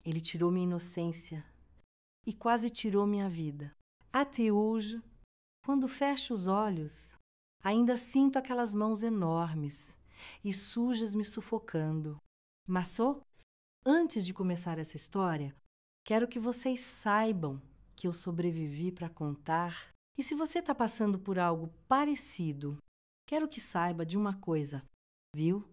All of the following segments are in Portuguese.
Ele tirou minha inocência e quase tirou minha vida. Até hoje, quando fecho os olhos, ainda sinto aquelas mãos enormes e sujas me sufocando. Mas só, antes de começar essa história, quero que vocês saibam que eu sobrevivi para contar. E se você está passando por algo parecido, quero que saiba de uma coisa, viu?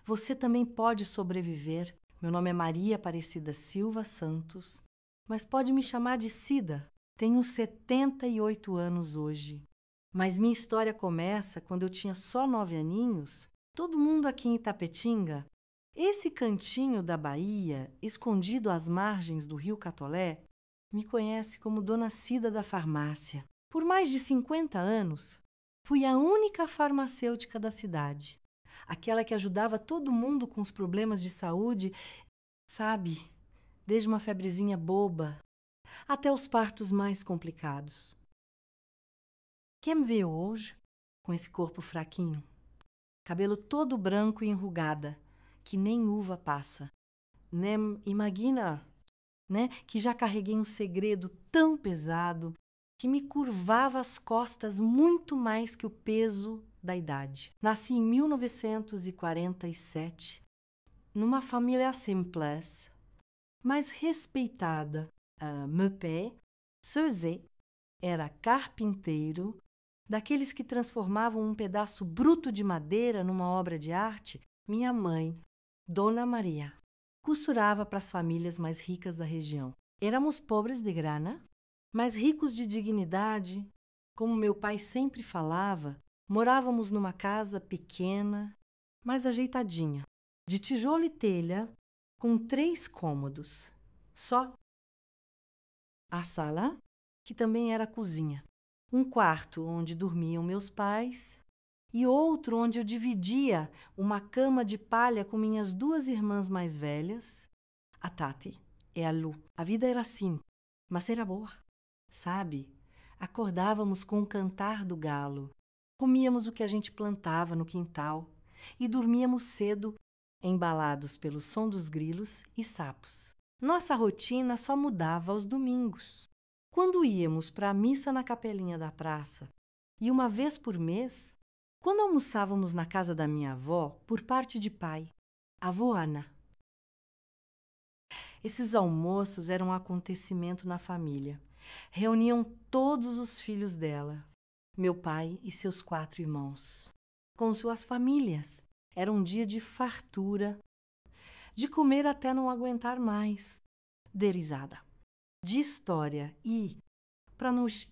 Você também pode sobreviver. Meu nome é Maria Aparecida Silva Santos, mas pode me chamar de Cida. Tenho 78 anos hoje. Mas minha história começa quando eu tinha só 9 aninhos. Todo mundo aqui em Itapetinga, esse cantinho da Bahia, escondido às margens do Rio Catolé, me conhece como Dona Cida da Farmácia. Por mais de 50 anos, fui a única farmacêutica da cidade. Aquela que ajudava todo mundo com os problemas de saúde, sabe? Desde uma febrezinha boba até os partos mais complicados. Quem me vê hoje, com esse corpo fraquinho, cabelo todo branco e enrugada, que nem uva passa, nem imagina, né, que já carreguei um segredo tão pesado que me curvava as costas muito mais que o peso da idade. Nasci em 1947, numa família simples, mas respeitada. Meu pai, seu Zé, era carpinteiro, daqueles que transformavam um pedaço bruto de madeira numa obra de arte. Minha mãe, Dona Maria, costurava para as famílias mais ricas da região. Éramos pobres de grana, mas ricos de dignidade. Como meu pai sempre falava, morávamos numa casa pequena, mas ajeitadinha, de tijolo e telha, com 3 cômodos. Só a sala, que também era a cozinha. Um quarto onde dormiam meus pais e outro onde eu dividia uma cama de palha com minhas 2 irmãs mais velhas, a Tati e a Lu. A vida era assim, mas era boa, sabe? Acordávamos com o cantar do galo, comíamos o que a gente plantava no quintal e dormíamos cedo, embalados pelo som dos grilos e sapos. Nossa rotina só mudava aos domingos, quando íamos para a missa na capelinha da praça, e uma vez por mês, quando almoçávamos na casa da minha avó, por parte de pai, a avó Ana. Esses almoços eram um acontecimento na família. Reuniam todos os filhos dela, meu pai e seus 4 irmãos, com suas famílias. Era um dia de fartura, de comer até não aguentar mais, de risada, de história e, para nós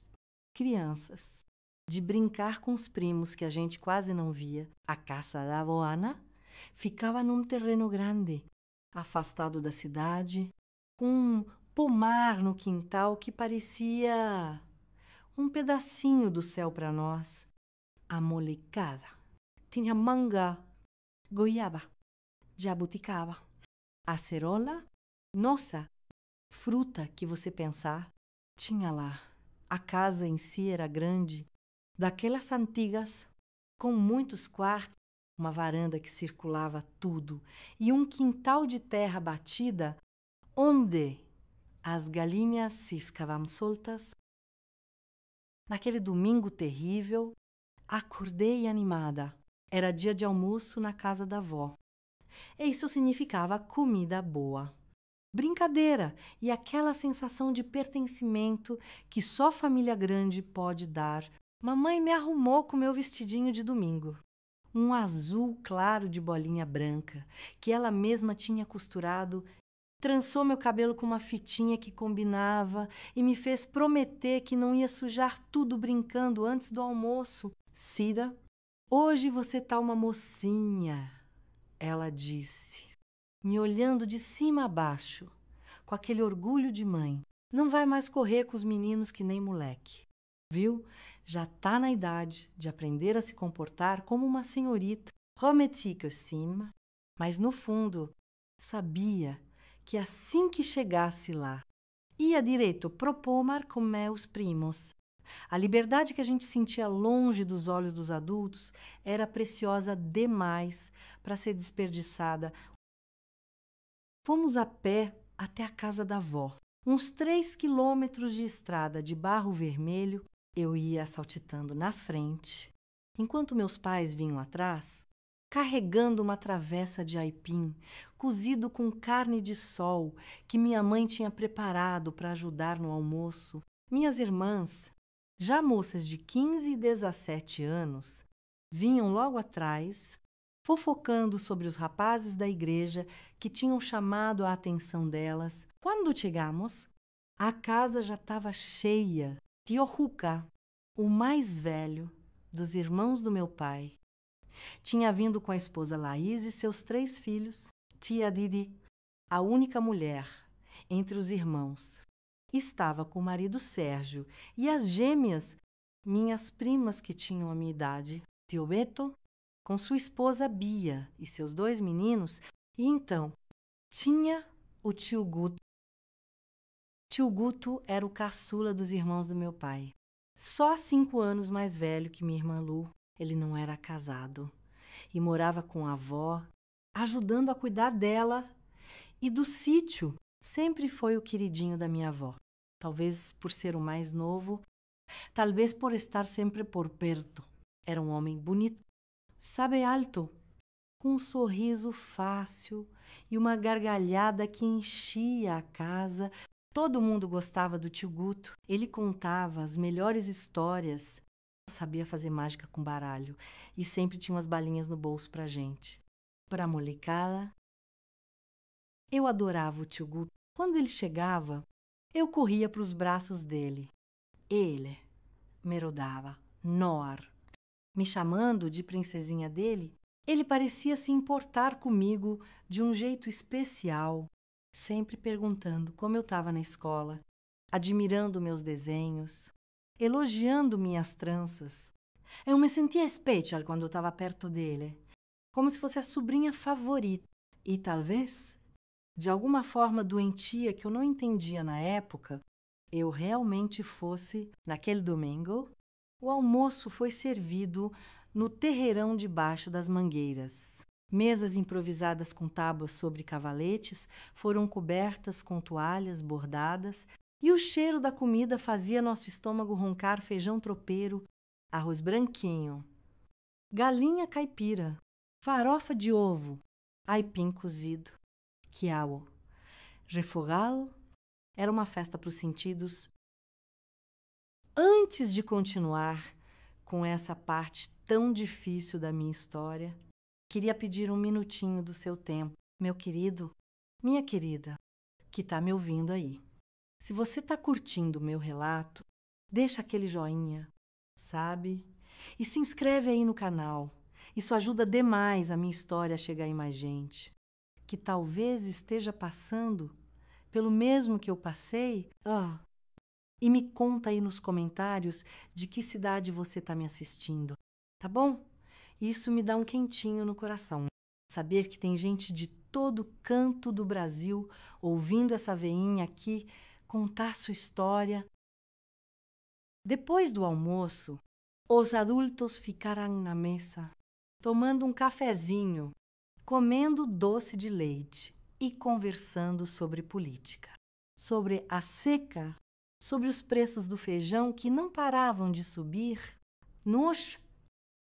crianças, de brincar com os primos que a gente quase não via. A casa da avó Ana ficava num terreno grande, afastado da cidade, com um pomar no quintal que parecia um pedacinho do céu para nós. A molecada tinha manga, goiaba, jabuticaba, acerola, nossa, fruta que você pensar, tinha lá. A casa em si era grande, daquelas antigas, com muitos quartos, uma varanda que circulava tudo e um quintal de terra batida onde as galinhas ciscavam soltas. Naquele domingo terrível, acordei animada. Era dia de almoço na casa da avó. E isso significava comida boa, brincadeira e aquela sensação de pertencimento que só família grande pode dar. Mamãe me arrumou com meu vestidinho de domingo, um azul claro de bolinha branca, que ela mesma tinha costurado, trançou meu cabelo com uma fitinha que combinava e me fez prometer que não ia sujar tudo brincando antes do almoço. Cida, hoje você tá uma mocinha, ela disse, me olhando de cima a baixo, com aquele orgulho de mãe. Não vai mais correr com os meninos que nem moleque. Viu? Já tá na idade de aprender a se comportar como uma senhorita. Prometi que sim, mas no fundo sabia que assim que chegasse lá, ia direito pro pomar com meus primos. A liberdade que a gente sentia longe dos olhos dos adultos era preciosa demais para ser desperdiçada. Fomos a pé até a casa da avó. Uns 3 quilômetros de estrada de barro vermelho, eu ia saltitando na frente, enquanto meus pais vinham atrás, carregando uma travessa de aipim, cozido com carne de sol, que minha mãe tinha preparado para ajudar no almoço. Minhas irmãs, já moças de 15 e 17 anos, vinham logo atrás, fofocando sobre os rapazes da igreja que tinham chamado a atenção delas. Quando chegamos, a casa já estava cheia. Tio Juca, o mais velho dos irmãos do meu pai, tinha vindo com a esposa Laís e seus 3 filhos. Tia Didi, a única mulher entre os irmãos, estava com o marido Sérgio e as gêmeas, minhas primas que tinham a minha idade. Tio Beto, com sua esposa Bia e seus 2 meninos, e então tinha o tio Guto. Tio Guto era o caçula dos irmãos do meu pai. Só 5 anos mais velho que minha irmã Lu. Ele não era casado e morava com a avó, ajudando a cuidar dela e do sítio. Sempre foi o queridinho da minha avó. Talvez por ser o mais novo, talvez por estar sempre por perto. Era um homem bonito, sabe, alto, com um sorriso fácil e uma gargalhada que enchia a casa. Todo mundo gostava do tio Guto. Ele contava as melhores histórias. Sabia fazer mágica com baralho e sempre tinha umas balinhas no bolso pra gente. Pra molecada. Eu adorava o tio Guto. Quando ele chegava, eu corria para os braços dele. Ele me rodava, Nor. Me chamando de princesinha dele, ele parecia se importar comigo de um jeito especial, sempre perguntando como eu estava na escola, admirando meus desenhos, elogiando minhas tranças. Eu me sentia especial quando eu estava perto dele, como se fosse a sobrinha favorita. E talvez, de alguma forma doentia que eu não entendia na época, eu realmente fosse, naquele domingo, o almoço foi servido no terreirão debaixo das mangueiras. Mesas improvisadas com tábuas sobre cavaletes foram cobertas com toalhas bordadas e o cheiro da comida fazia nosso estômago roncar feijão tropeiro, arroz branquinho, galinha caipira, farofa de ovo, aipim cozido, quiabo, refogado. Era uma festa para os sentidos. Antes de continuar com essa parte tão difícil da minha história, queria pedir um minutinho do seu tempo, meu querido, minha querida, que está me ouvindo aí. Se você está curtindo o meu relato, deixa aquele joinha, sabe? E se inscreve aí no canal. Isso ajuda demais a minha história a chegar em mais gente, que talvez esteja passando pelo mesmo que eu passei. E me conta aí nos comentários de que cidade você está me assistindo, tá bom? Isso me dá um quentinho no coração. Saber que tem gente de todo canto do Brasil ouvindo essa veinha aqui contar sua história. Depois do almoço, os adultos ficaram na mesa, tomando um cafezinho, comendo doce de leite e conversando sobre política, sobre a seca, sobre os preços do feijão que não paravam de subir. Nós,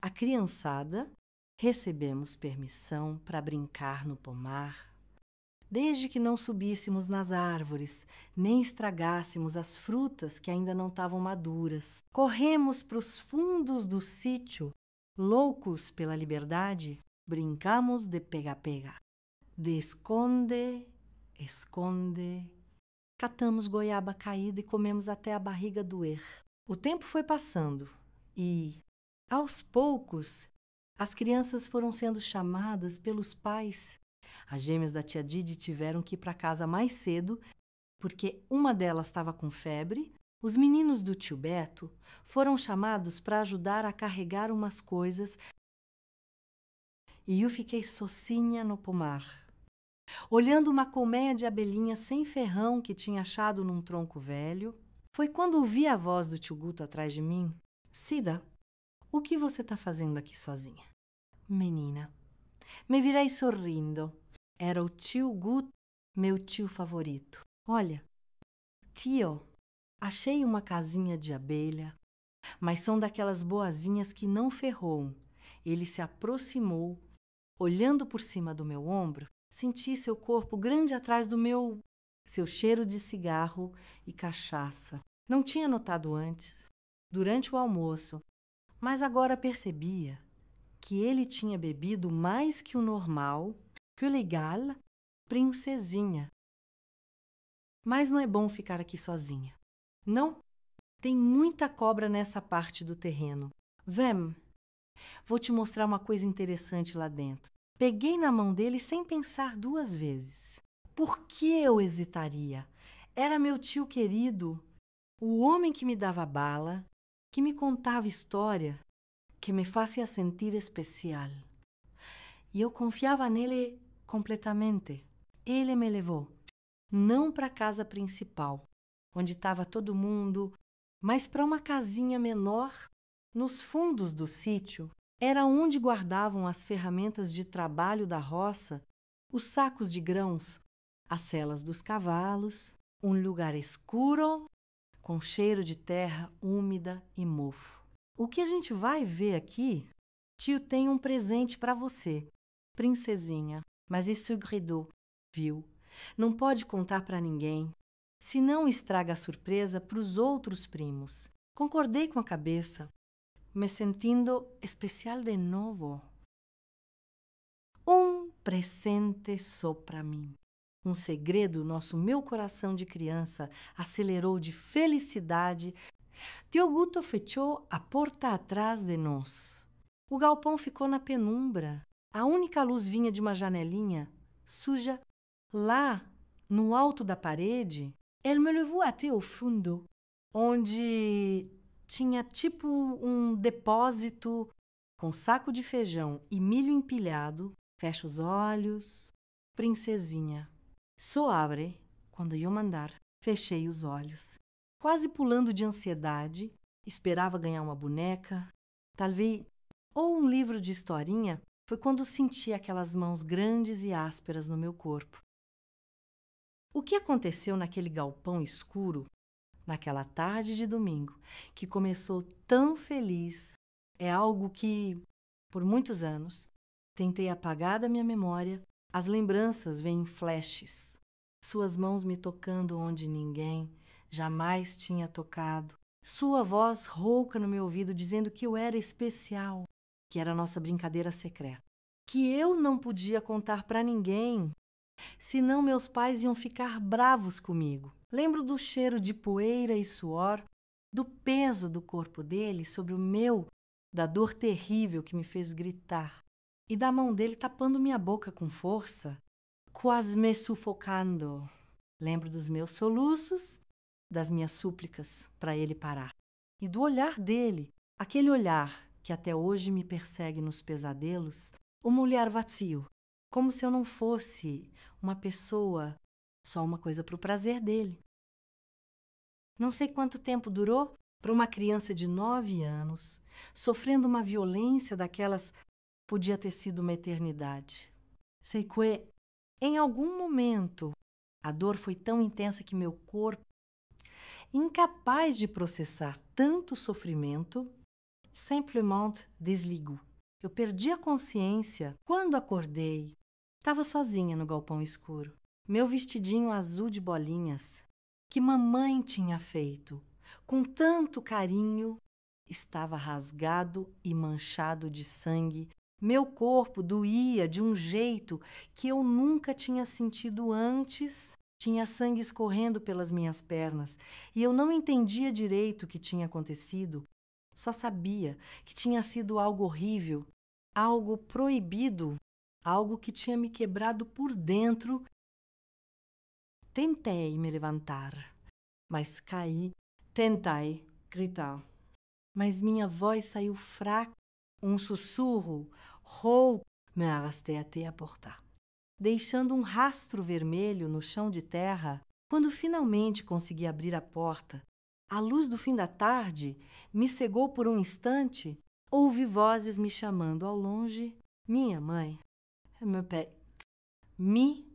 a criançada, recebemos permissão para brincar no pomar, desde que não subíssemos nas árvores, nem estragássemos as frutas que ainda não estavam maduras. Corremos para os fundos do sítio, loucos pela liberdade, brincamos de pega-pega, de esconde, esconde. Catamos goiaba caída e comemos até a barriga doer. O tempo foi passando e, aos poucos, as crianças foram sendo chamadas pelos pais. As gêmeas da tia Didi tiveram que ir para casa mais cedo, porque uma delas estava com febre. Os meninos do tio Beto foram chamados para ajudar a carregar umas coisas e eu fiquei sozinha no pomar, olhando uma colmeia de abelhinhas sem ferrão que tinha achado num tronco velho. Foi quando ouvi a voz do tio Guto atrás de mim. Cida, o que você está fazendo aqui sozinha? Menina, me virei sorrindo. Era o tio Guto meu tio favorito. Olha, tio, achei uma casinha de abelha, mas são daquelas boazinhas que não ferroam. Ele se aproximou, olhando por cima do meu ombro, senti seu corpo grande atrás do meu... seu cheiro de cigarro e cachaça. Não tinha notado antes, durante o almoço, mas agora percebia que ele tinha bebido mais que o normal, que o legal, princesinha. Mas não é bom ficar aqui sozinha. Não, tem muita cobra nessa parte do terreno. Vem, vou te mostrar uma coisa interessante lá dentro. Peguei na mão dele sem pensar duas vezes. Por que eu hesitaria? Era meu tio querido, o homem que me dava bala, que me contava história, que me fazia sentir especial. E eu confiava nele completamente. Ele me levou, não para a casa principal, onde estava todo mundo, mas para uma casinha menor, nos fundos do sítio. Era onde guardavam as ferramentas de trabalho da roça, os sacos de grãos, as selas dos cavalos, um lugar escuro, com cheiro de terra úmida e mofo. O que a gente vai ver aqui? Tio tem um presente para você, princesinha, mas é segredo, viu? Não pode contar para ninguém, senão estraga a surpresa para os outros primos. Concordei com a cabeça, me sentindo especial de novo. Um presente só para mim. Um segredo nosso meu coração de criança acelerou de felicidade. Tio Guto fechou a porta atrás de nós. O galpão ficou na penumbra. A única luz vinha de uma janelinha suja. Lá, no alto da parede, ele me levou até o fundo, onde tinha tipo um depósito com saco de feijão e milho empilhado. Fecha os olhos, princesinha. Só abre quando eu mandar. Fechei os olhos. Quase pulando de ansiedade, esperava ganhar uma boneca, talvez, ou um livro de historinha. Foi quando senti aquelas mãos grandes e ásperas no meu corpo. O que aconteceu naquele galpão escuro, naquela tarde de domingo, que começou tão feliz, é algo que, por muitos anos, tentei apagar da minha memória. As lembranças vêm em flashes. Suas mãos me tocando onde ninguém jamais tinha tocado. Sua voz rouca no meu ouvido dizendo que eu era especial, que era a nossa brincadeira secreta, que eu não podia contar para ninguém, senão meus pais iam ficar bravos comigo. Lembro do cheiro de poeira e suor, do peso do corpo dele sobre o meu, da dor terrível que me fez gritar, e da mão dele tapando minha boca com força, quase me sufocando. Lembro dos meus soluços, das minhas súplicas para ele parar, e do olhar dele, aquele olhar que até hoje me persegue nos pesadelos, um olhar vazio, como se eu não fosse uma pessoa, só uma coisa para o prazer dele. Não sei quanto tempo durou para uma criança de 9 anos, sofrendo uma violência daquelas, podia ter sido uma eternidade. Sei que, em algum momento, a dor foi tão intensa que meu corpo, incapaz de processar tanto sofrimento, simplesmente desligou. Eu perdi a consciência quando acordei. Estava sozinha no galpão escuro. Meu vestidinho azul de bolinhas, que mamãe tinha feito com tanto carinho, estava rasgado e manchado de sangue. Meu corpo doía de um jeito que eu nunca tinha sentido antes. Tinha sangue escorrendo pelas minhas pernas e eu não entendia direito o que tinha acontecido. Só sabia que tinha sido algo horrível, algo proibido, algo que tinha me quebrado por dentro. Tentei me levantar, mas caí. Tentei gritar, mas minha voz saiu fraca. Um sussurro rouco. Me arrastei até a porta, deixando um rastro vermelho no chão de terra. Quando finalmente consegui abrir a porta, a luz do fim da tarde me cegou por um instante. Ouvi vozes me chamando ao longe. Minha mãe, meu pé, me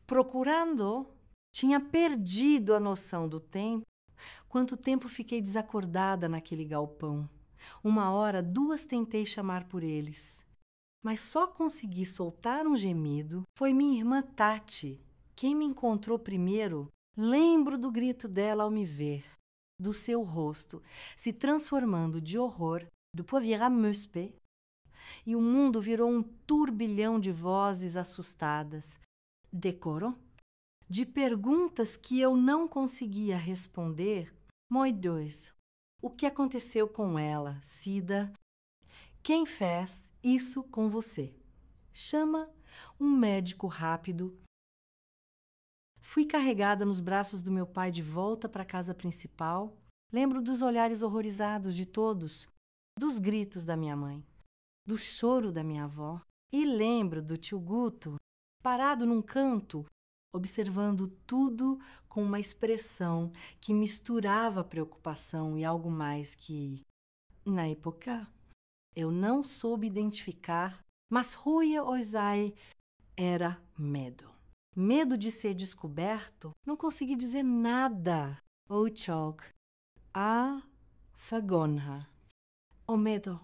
Procurando, tinha perdido a noção do tempo. Quanto tempo fiquei desacordada naquele galpão. 1 hora, 2 tentei chamar por eles, mas só consegui soltar um gemido. Foi minha irmã Tati quem me encontrou primeiro. Lembro do grito dela ao me ver, do seu rosto se transformando de horror, do poviera muspe, e o mundo virou um turbilhão de vozes assustadas. Decoro? De perguntas que eu não conseguia responder. Moi dois. O que aconteceu com ela, Cida? Quem fez isso com você? Chama um médico rápido. Fui carregada nos braços do meu pai de volta para a casa principal. Lembro dos olhares horrorizados de todos, dos gritos da minha mãe, do choro da minha avó. E lembro do tio Guto, parado num canto, observando tudo com uma expressão que misturava preocupação e algo mais que, na época, eu não soube identificar, mas ruia oisai era medo. Medo de ser descoberto, não consegui dizer nada. O chog, a fagonha, o medo.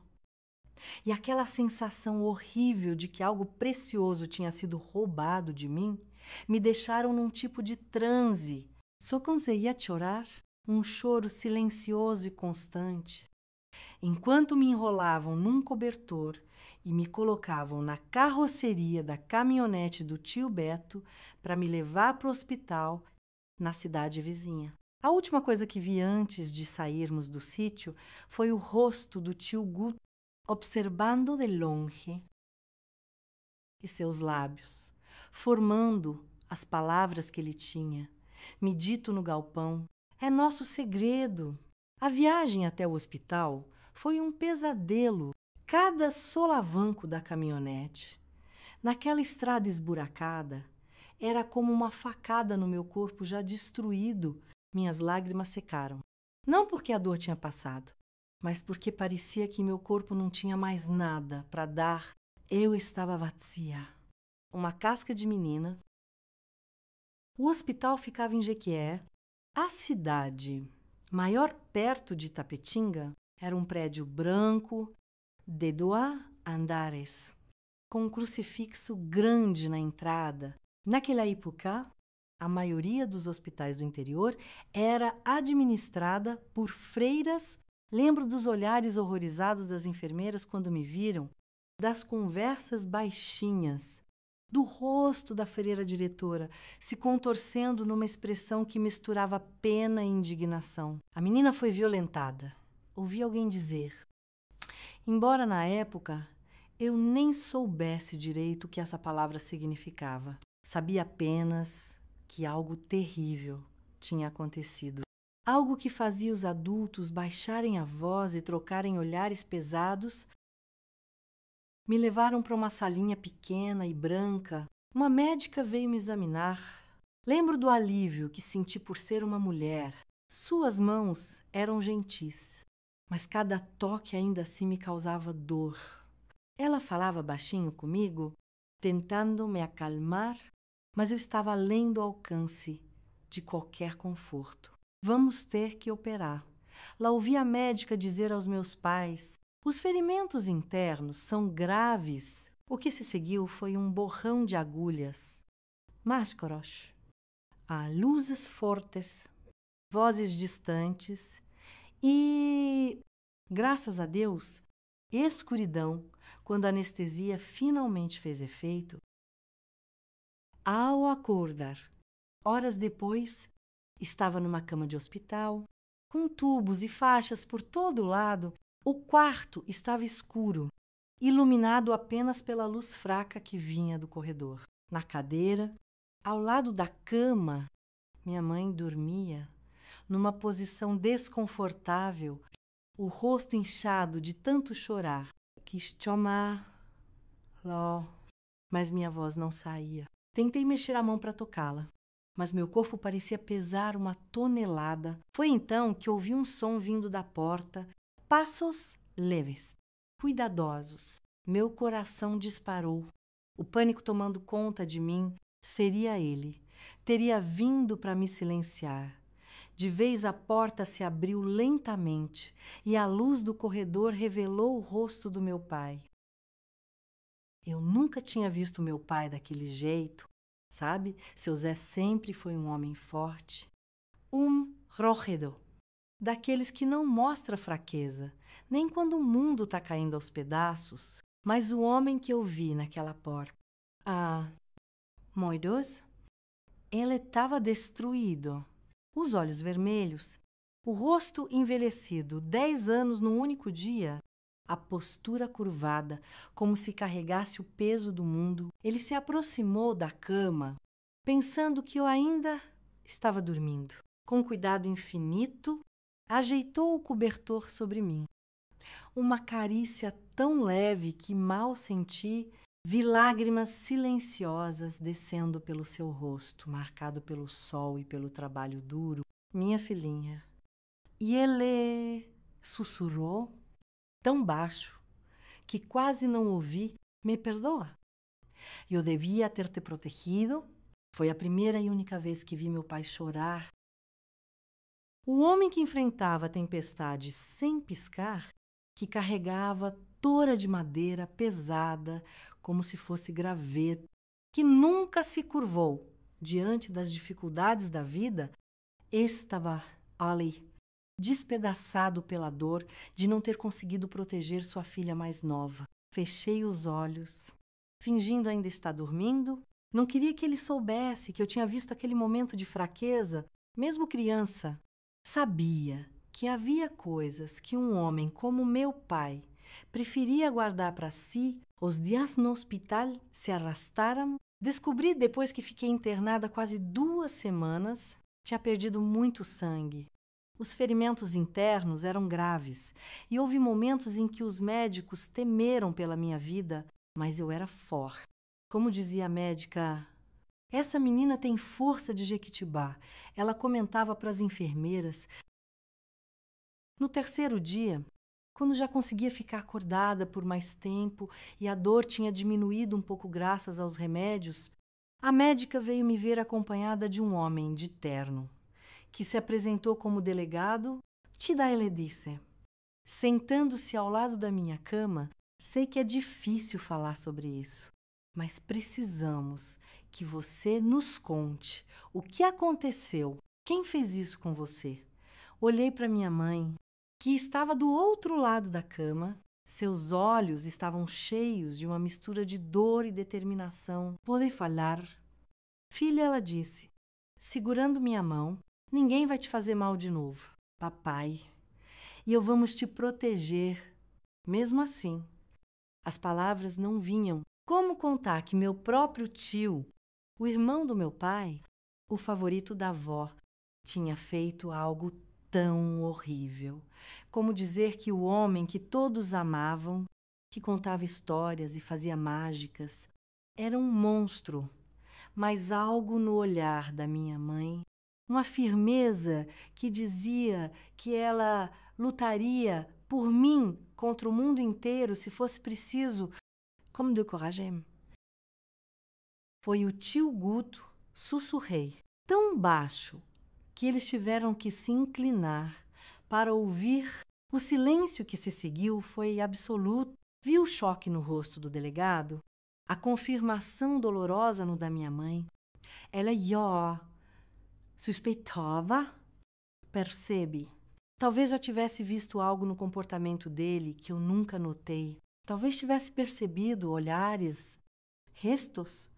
E aquela sensação horrível de que algo precioso tinha sido roubado de mim me deixaram num tipo de transe. Só conseguia chorar, um choro silencioso e constante. Enquanto me enrolavam num cobertor e me colocavam na carroceria da caminhonete do tio Beto para me levar para o hospital na cidade vizinha. A última coisa que vi antes de sairmos do sítio foi o rosto do tio Guto observando de longe e seus lábios, formando as palavras que ele tinha me dito no galpão. É nosso segredo. A viagem até o hospital foi um pesadelo. Cada solavanco da caminhonete, naquela estrada esburacada, era como uma facada no meu corpo já destruído. Minhas lágrimas secaram. Não porque a dor tinha passado, mas porque parecia que meu corpo não tinha mais nada para dar. Eu estava vazia. Uma casca de menina. O hospital ficava em Jequié. A cidade maior perto de Tapetinga era um prédio branco, de 2 andares, com um crucifixo grande na entrada. Naquela época, a maioria dos hospitais do interior era administrada por freiras. Lembro dos olhares horrorizados das enfermeiras quando me viram, das conversas baixinhas, do rosto da freira diretora se contorcendo numa expressão que misturava pena e indignação. A menina foi violentada. Ouvi alguém dizer. Embora na época eu nem soubesse direito o que essa palavra significava. Sabia apenas que algo terrível tinha acontecido. Algo que fazia os adultos baixarem a voz e trocarem olhares pesados. Me levaram para uma salinha pequena e branca. Uma médica veio me examinar. Lembro do alívio que senti por ser uma mulher. Suas mãos eram gentis, mas cada toque ainda assim me causava dor. Ela falava baixinho comigo, tentando me acalmar, mas eu estava além do alcance de qualquer conforto. Vamos ter que operar. Lá ouvi a médica dizer aos meus pais: os ferimentos internos são graves. O que se seguiu foi um borrão de agulhas. Máscaros. Há luzes fortes, vozes distantes e, graças a Deus, escuridão quando a anestesia finalmente fez efeito. Ao acordar, horas depois, estava numa cama de hospital, com tubos e faixas por todo lado. O quarto estava escuro, iluminado apenas pela luz fraca que vinha do corredor. Na cadeira, ao lado da cama, minha mãe dormia, numa posição desconfortável, o rosto inchado de tanto chorar. Quis chamar, Ló, mas minha voz não saía. Tentei mexer a mão para tocá-la, mas meu corpo parecia pesar 1 tonelada. Foi então que ouvi um som vindo da porta, passos leves, cuidadosos. Meu coração disparou, o pânico tomando conta de mim. Seria ele. Teria vindo para me silenciar. De vez a porta se abriu lentamente e a luz do corredor revelou o rosto do meu pai. Eu nunca tinha visto meu pai daquele jeito, sabe? Seu Zé sempre foi um homem forte. Rojedo, daqueles que não mostra fraqueza, nem quando o mundo está caindo aos pedaços, mas o homem que eu vi naquela porta. Moidos, ele estava destruído. Os olhos vermelhos, o rosto envelhecido, 10 anos num único dia, a postura curvada, como se carregasse o peso do mundo. Ele se aproximou da cama, pensando que eu ainda estava dormindo. Com cuidado infinito, ajeitou o cobertor sobre mim. Uma carícia tão leve que mal senti, vi lágrimas silenciosas descendo pelo seu rosto, marcado pelo sol e pelo trabalho duro. Minha filhinha. E ele sussurrou, tão baixo, que quase não ouvi, me perdoa. Eu devia ter te protegido. Foi a primeira e única vez que vi meu pai chorar. O homem que enfrentava a tempestade sem piscar, que carregava tora de madeira pesada, como se fosse graveto, que nunca se curvou diante das dificuldades da vida, estava ali, despedaçado pela dor de não ter conseguido proteger sua filha mais nova. Fechei os olhos, fingindo ainda estar dormindo. Não queria que ele soubesse que eu tinha visto aquele momento de fraqueza, mesmo criança. Sabia que havia coisas que um homem como meu pai preferia guardar para si. Os dias no hospital se arrastaram. Descobri depois que fiquei internada quase 2 semanas. Tinha perdido muito sangue. Os ferimentos internos eram graves e houve momentos em que os médicos temeram pela minha vida, mas eu era forte. Como dizia a médica, essa menina tem força de Jequitibá. Ela comentava para as enfermeiras. No 3º dia, quando já conseguia ficar acordada por mais tempo e a dor tinha diminuído um pouco graças aos remédios, a médica veio me ver acompanhada de um homem de terno, que se apresentou como delegado. Tida ele disse, sentando-se ao lado da minha cama, sei que é difícil falar sobre isso, mas precisamos que você nos conte o que aconteceu. Quem fez isso com você? Olhei para minha mãe, que estava do outro lado da cama. Seus olhos estavam cheios de uma mistura de dor e determinação. Pode falar? Filha, ela disse, segurando minha mão, ninguém vai te fazer mal de novo. Papai, e eu vamos te proteger. Mesmo assim, as palavras não vinham. Como contar que meu próprio tio, o irmão do meu pai, o favorito da avó, tinha feito algo tão horrível? Como dizer que o homem que todos amavam, que contava histórias e fazia mágicas, era um monstro, mas algo no olhar da minha mãe, uma firmeza que dizia que ela lutaria por mim contra o mundo inteiro se fosse preciso. Comme de courage. Foi o tio Guto, sussurrei, tão baixo que eles tiveram que se inclinar para ouvir. O silêncio que se seguiu foi absoluto. Vi o choque no rosto do delegado, a confirmação dolorosa no da minha mãe. Ela suspeitava, percebe. Talvez já tivesse visto algo no comportamento dele que eu nunca notei. Talvez tivesse percebido olhares, restos,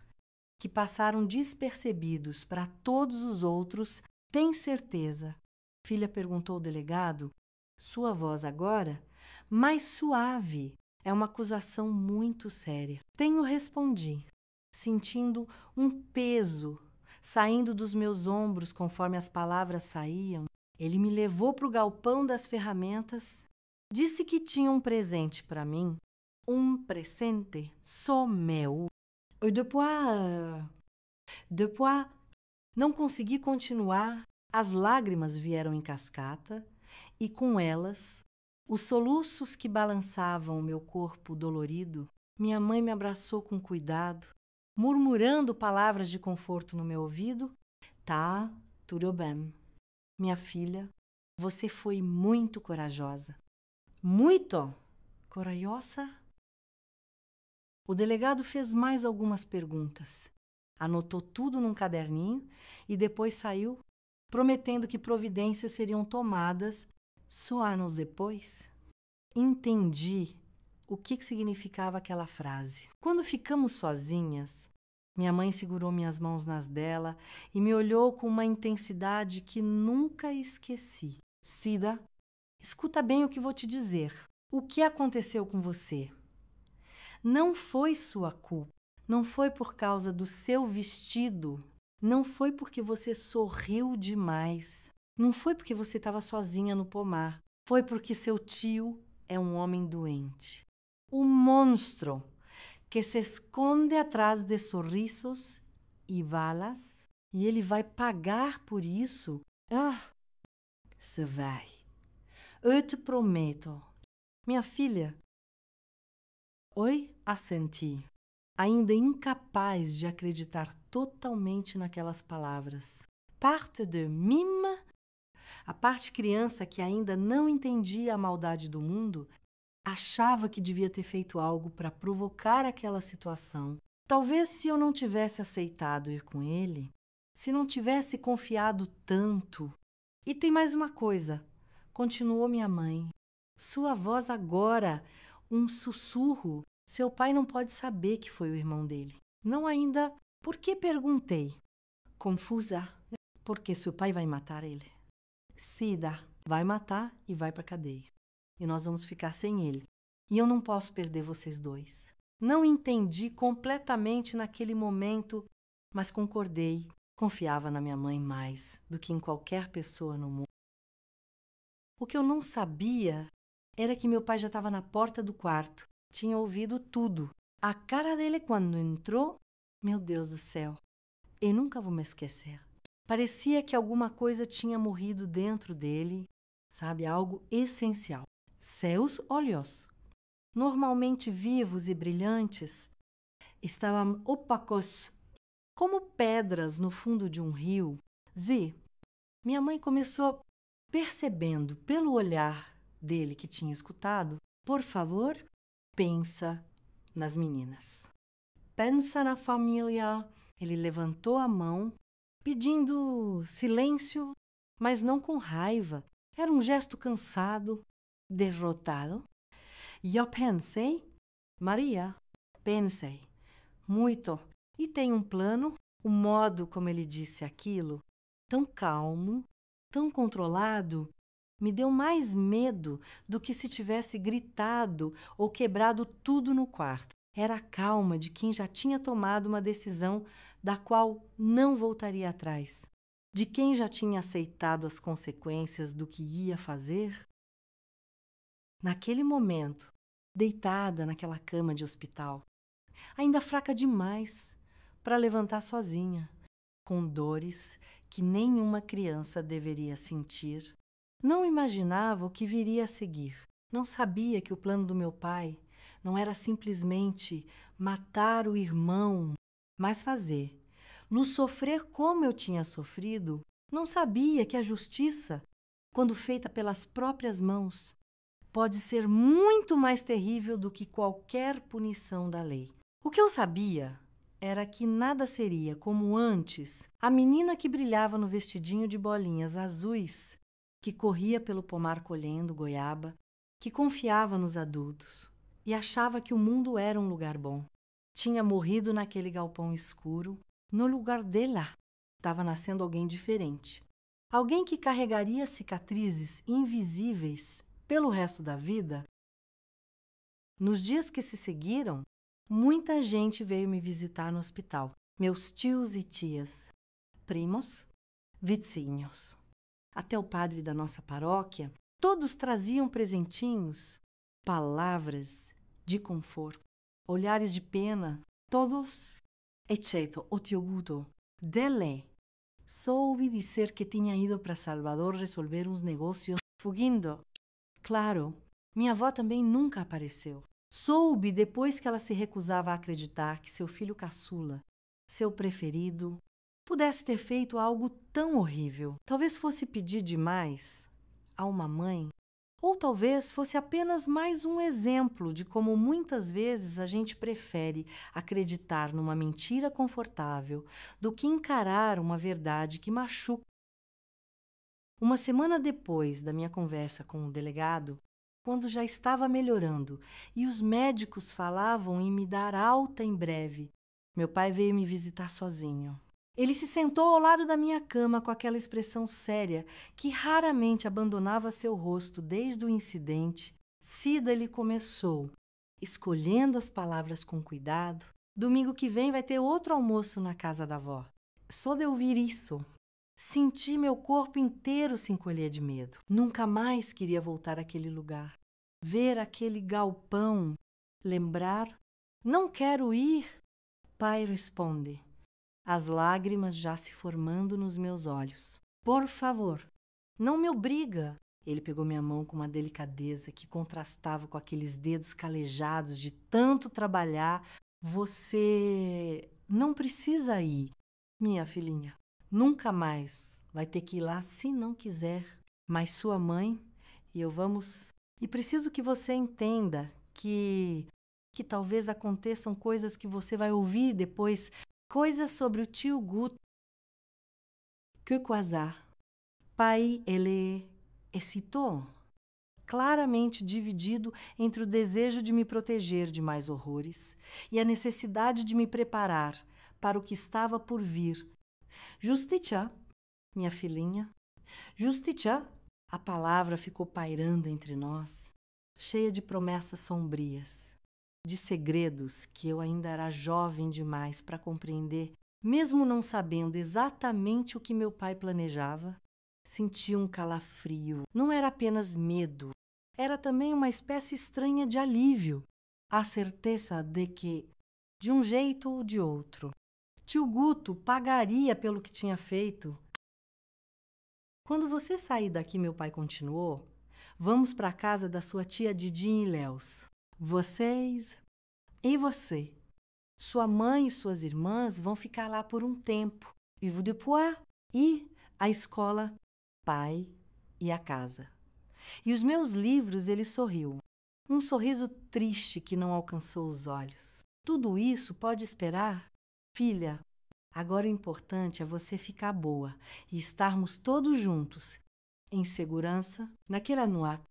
que passaram despercebidos para todos os outros. Tem certeza? Filha, perguntou o delegado. Sua voz agora, mais suave. É uma acusação muito séria. Tenho, respondi, sentindo um peso saindo dos meus ombros conforme as palavras saíam. Ele me levou para o galpão das ferramentas. Disse que tinha um presente para mim. Um presente só meu. Depois, não consegui continuar. As lágrimas vieram em cascata e, com elas, os soluços que balançavam o meu corpo dolorido. Minha mãe me abraçou com cuidado. murmurando palavras de conforto no meu ouvido. Tá, tudo bem. Minha filha, você foi muito corajosa. Muito corajosa? O delegado fez mais algumas perguntas. Anotou tudo num caderninho e depois saiu, prometendo que providências seriam tomadas. Só anos depois, entendi o que significava aquela frase. Quando ficamos sozinhas, minha mãe segurou minhas mãos nas dela e me olhou com uma intensidade que nunca esqueci. Cida, escuta bem o que vou te dizer. O que aconteceu com você? Não foi sua culpa. Não foi por causa do seu vestido. Não foi porque você sorriu demais. Não foi porque você estava sozinha no pomar. Foi porque seu tio é um homem doente. Um monstro que se esconde atrás de sorrisos e balas, e ele vai pagar por isso. Se vai. Eu te prometo. Minha filha. Oi, assenti, ainda incapaz de acreditar totalmente naquelas palavras. Parte de mim, a parte criança que ainda não entendia a maldade do mundo, achava que devia ter feito algo para provocar aquela situação. Talvez se eu não tivesse aceitado ir com ele, se não tivesse confiado tanto. E tem mais uma coisa, continuou minha mãe. Sua voz agora, um sussurro. Seu pai não pode saber que foi o irmão dele. Não ainda. Por que perguntei? Confusa. Porque seu pai vai matar ele. Cida, vai matar e vai para cadeia. E nós vamos ficar sem ele. E eu não posso perder vocês dois. Não entendi completamente naquele momento, mas concordei. Confiava na minha mãe mais do que em qualquer pessoa no mundo. O que eu não sabia era que meu pai já estava na porta do quarto. Tinha ouvido tudo. A cara dele quando entrou, meu Deus do céu, eu nunca vou me esquecer. Parecia que alguma coisa tinha morrido dentro dele, sabe, algo essencial. Seus olhos, normalmente vivos e brilhantes, estavam opacos, como pedras no fundo de um rio. Minha mãe começou percebendo pelo olhar dele que tinha escutado. Por favor, pensa nas meninas. Pensa na família. Ele levantou a mão, pedindo silêncio, mas não com raiva. Era um gesto cansado, derrotado. E eu pensei, Maria, pensei, muito. E tem um plano, o modo como ele disse aquilo, tão calmo, tão controlado, me deu mais medo do que se tivesse gritado ou quebrado tudo no quarto. Era a calma de quem já tinha tomado uma decisão da qual não voltaria atrás, de quem já tinha aceitado as consequências do que ia fazer. Naquele momento, deitada naquela cama de hospital, ainda fraca demais para levantar sozinha, com dores que nenhuma criança deveria sentir, não imaginava o que viria a seguir. Não sabia que o plano do meu pai não era simplesmente matar o irmão, mas fazê-lo sofrer como eu tinha sofrido. Não sabia que a justiça, quando feita pelas próprias mãos, pode ser muito mais terrível do que qualquer punição da lei. O que eu sabia era que nada seria como antes a menina que brilhava no vestidinho de bolinhas azuis, que corria pelo pomar colhendo goiaba, que confiava nos adultos e achava que o mundo era um lugar bom. Tinha morrido naquele galpão escuro. No lugar dela estava nascendo alguém diferente. Alguém que carregaria cicatrizes invisíveis pelo resto da vida. Nos dias que se seguiram, muita gente veio me visitar no hospital. Meus tios e tias, primos, vizinhos. Até o padre da nossa paróquia, todos traziam presentinhos, palavras de conforto, olhares de pena, todos, exceto o tio Guto. Dele, só ouvi dizer que tinha ido para Salvador resolver uns negócios fugindo. Claro, minha avó também nunca apareceu. Soube depois que ela se recusava a acreditar que seu filho caçula, seu preferido, pudesse ter feito algo tão horrível. Talvez fosse pedir demais a uma mãe, ou talvez fosse apenas mais um exemplo de como muitas vezes a gente prefere acreditar numa mentira confortável do que encarar uma verdade que machuca. Uma semana depois da minha conversa com o delegado, quando já estava melhorando e os médicos falavam em me dar alta em breve, meu pai veio me visitar sozinho. Ele se sentou ao lado da minha cama com aquela expressão séria que raramente abandonava seu rosto desde o incidente. Cida ele começou, escolhendo as palavras com cuidado. Domingo que vem vai ter outro almoço na casa da avó. Só de ouvir isso, senti meu corpo inteiro se encolher de medo. Nunca mais queria voltar àquele lugar. Ver aquele galpão, lembrar. Não quero ir. Pai responde, as lágrimas já se formando nos meus olhos. Por favor, não me obriga. Ele pegou minha mão com uma delicadeza que contrastava com aqueles dedos calejados de tanto trabalhar. Você não precisa ir, minha filhinha. Nunca mais vai ter que ir lá se não quiser. Mas sua mãe e eu vamos... E preciso que você entenda que talvez aconteçam coisas que você vai ouvir depois, coisas sobre o tio Guto. Que quasar. Pai, ele excitou, claramente dividido entre o desejo de me proteger de mais horrores e a necessidade de me preparar para o que estava por vir. Justiça, minha filhinha, justiça. A palavra ficou pairando entre nós, cheia de promessas sombrias, de segredos que eu ainda era jovem demais para compreender, mesmo não sabendo exatamente o que meu pai planejava. Senti um calafrio. Não era apenas medo, era também uma espécie estranha de alívio, a certeza de que, de um jeito ou de outro, tio Guto pagaria pelo que tinha feito. Quando você sair daqui, meu pai continuou, vamos para a casa da sua tia Didinha e Léus. Vocês e você. Sua mãe e suas irmãs vão ficar lá por um tempo. E vous depois, e a escola, pai e a casa. E os meus livros, ele sorriu. Um sorriso triste que não alcançou os olhos. Tudo isso pode esperar? Filha, agora o importante é você ficar boa e estarmos todos juntos, em segurança, naquela noite.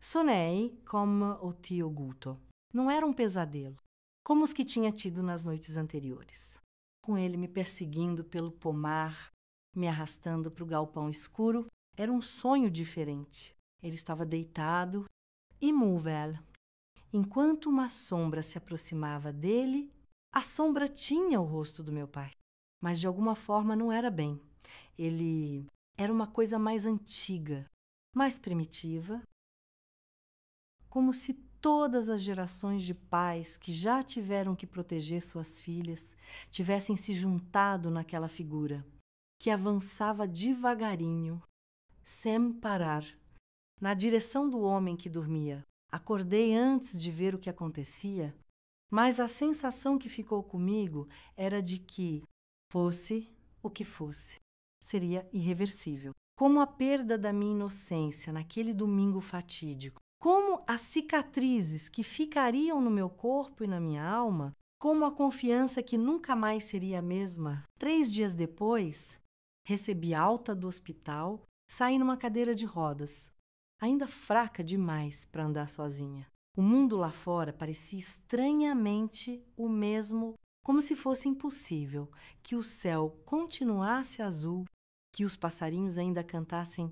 Sonhei como o tio Guto. Não era um pesadelo, como os que tinha tido nas noites anteriores. Com ele me perseguindo pelo pomar, me arrastando para o galpão escuro, era um sonho diferente. Ele estava deitado, imóvel. Enquanto uma sombra se aproximava dele, a sombra tinha o rosto do meu pai. Mas de alguma forma não era bem. Ele era uma coisa mais antiga, mais primitiva, como se todas as gerações de pais que já tiveram que proteger suas filhas tivessem se juntado naquela figura, que avançava devagarinho, sem parar, na direção do homem que dormia. Acordei antes de ver o que acontecia, mas a sensação que ficou comigo era de que, fosse o que fosse, seria irreversível. Como a perda da minha inocência naquele domingo fatídico, como as cicatrizes que ficariam no meu corpo e na minha alma, como a confiança que nunca mais seria a mesma. 3 dias depois, recebi alta do hospital, saí numa cadeira de rodas, ainda fraca demais para andar sozinha. O mundo lá fora parecia estranhamente o mesmo, como se fosse impossível que o céu continuasse azul, que os passarinhos ainda cantassem,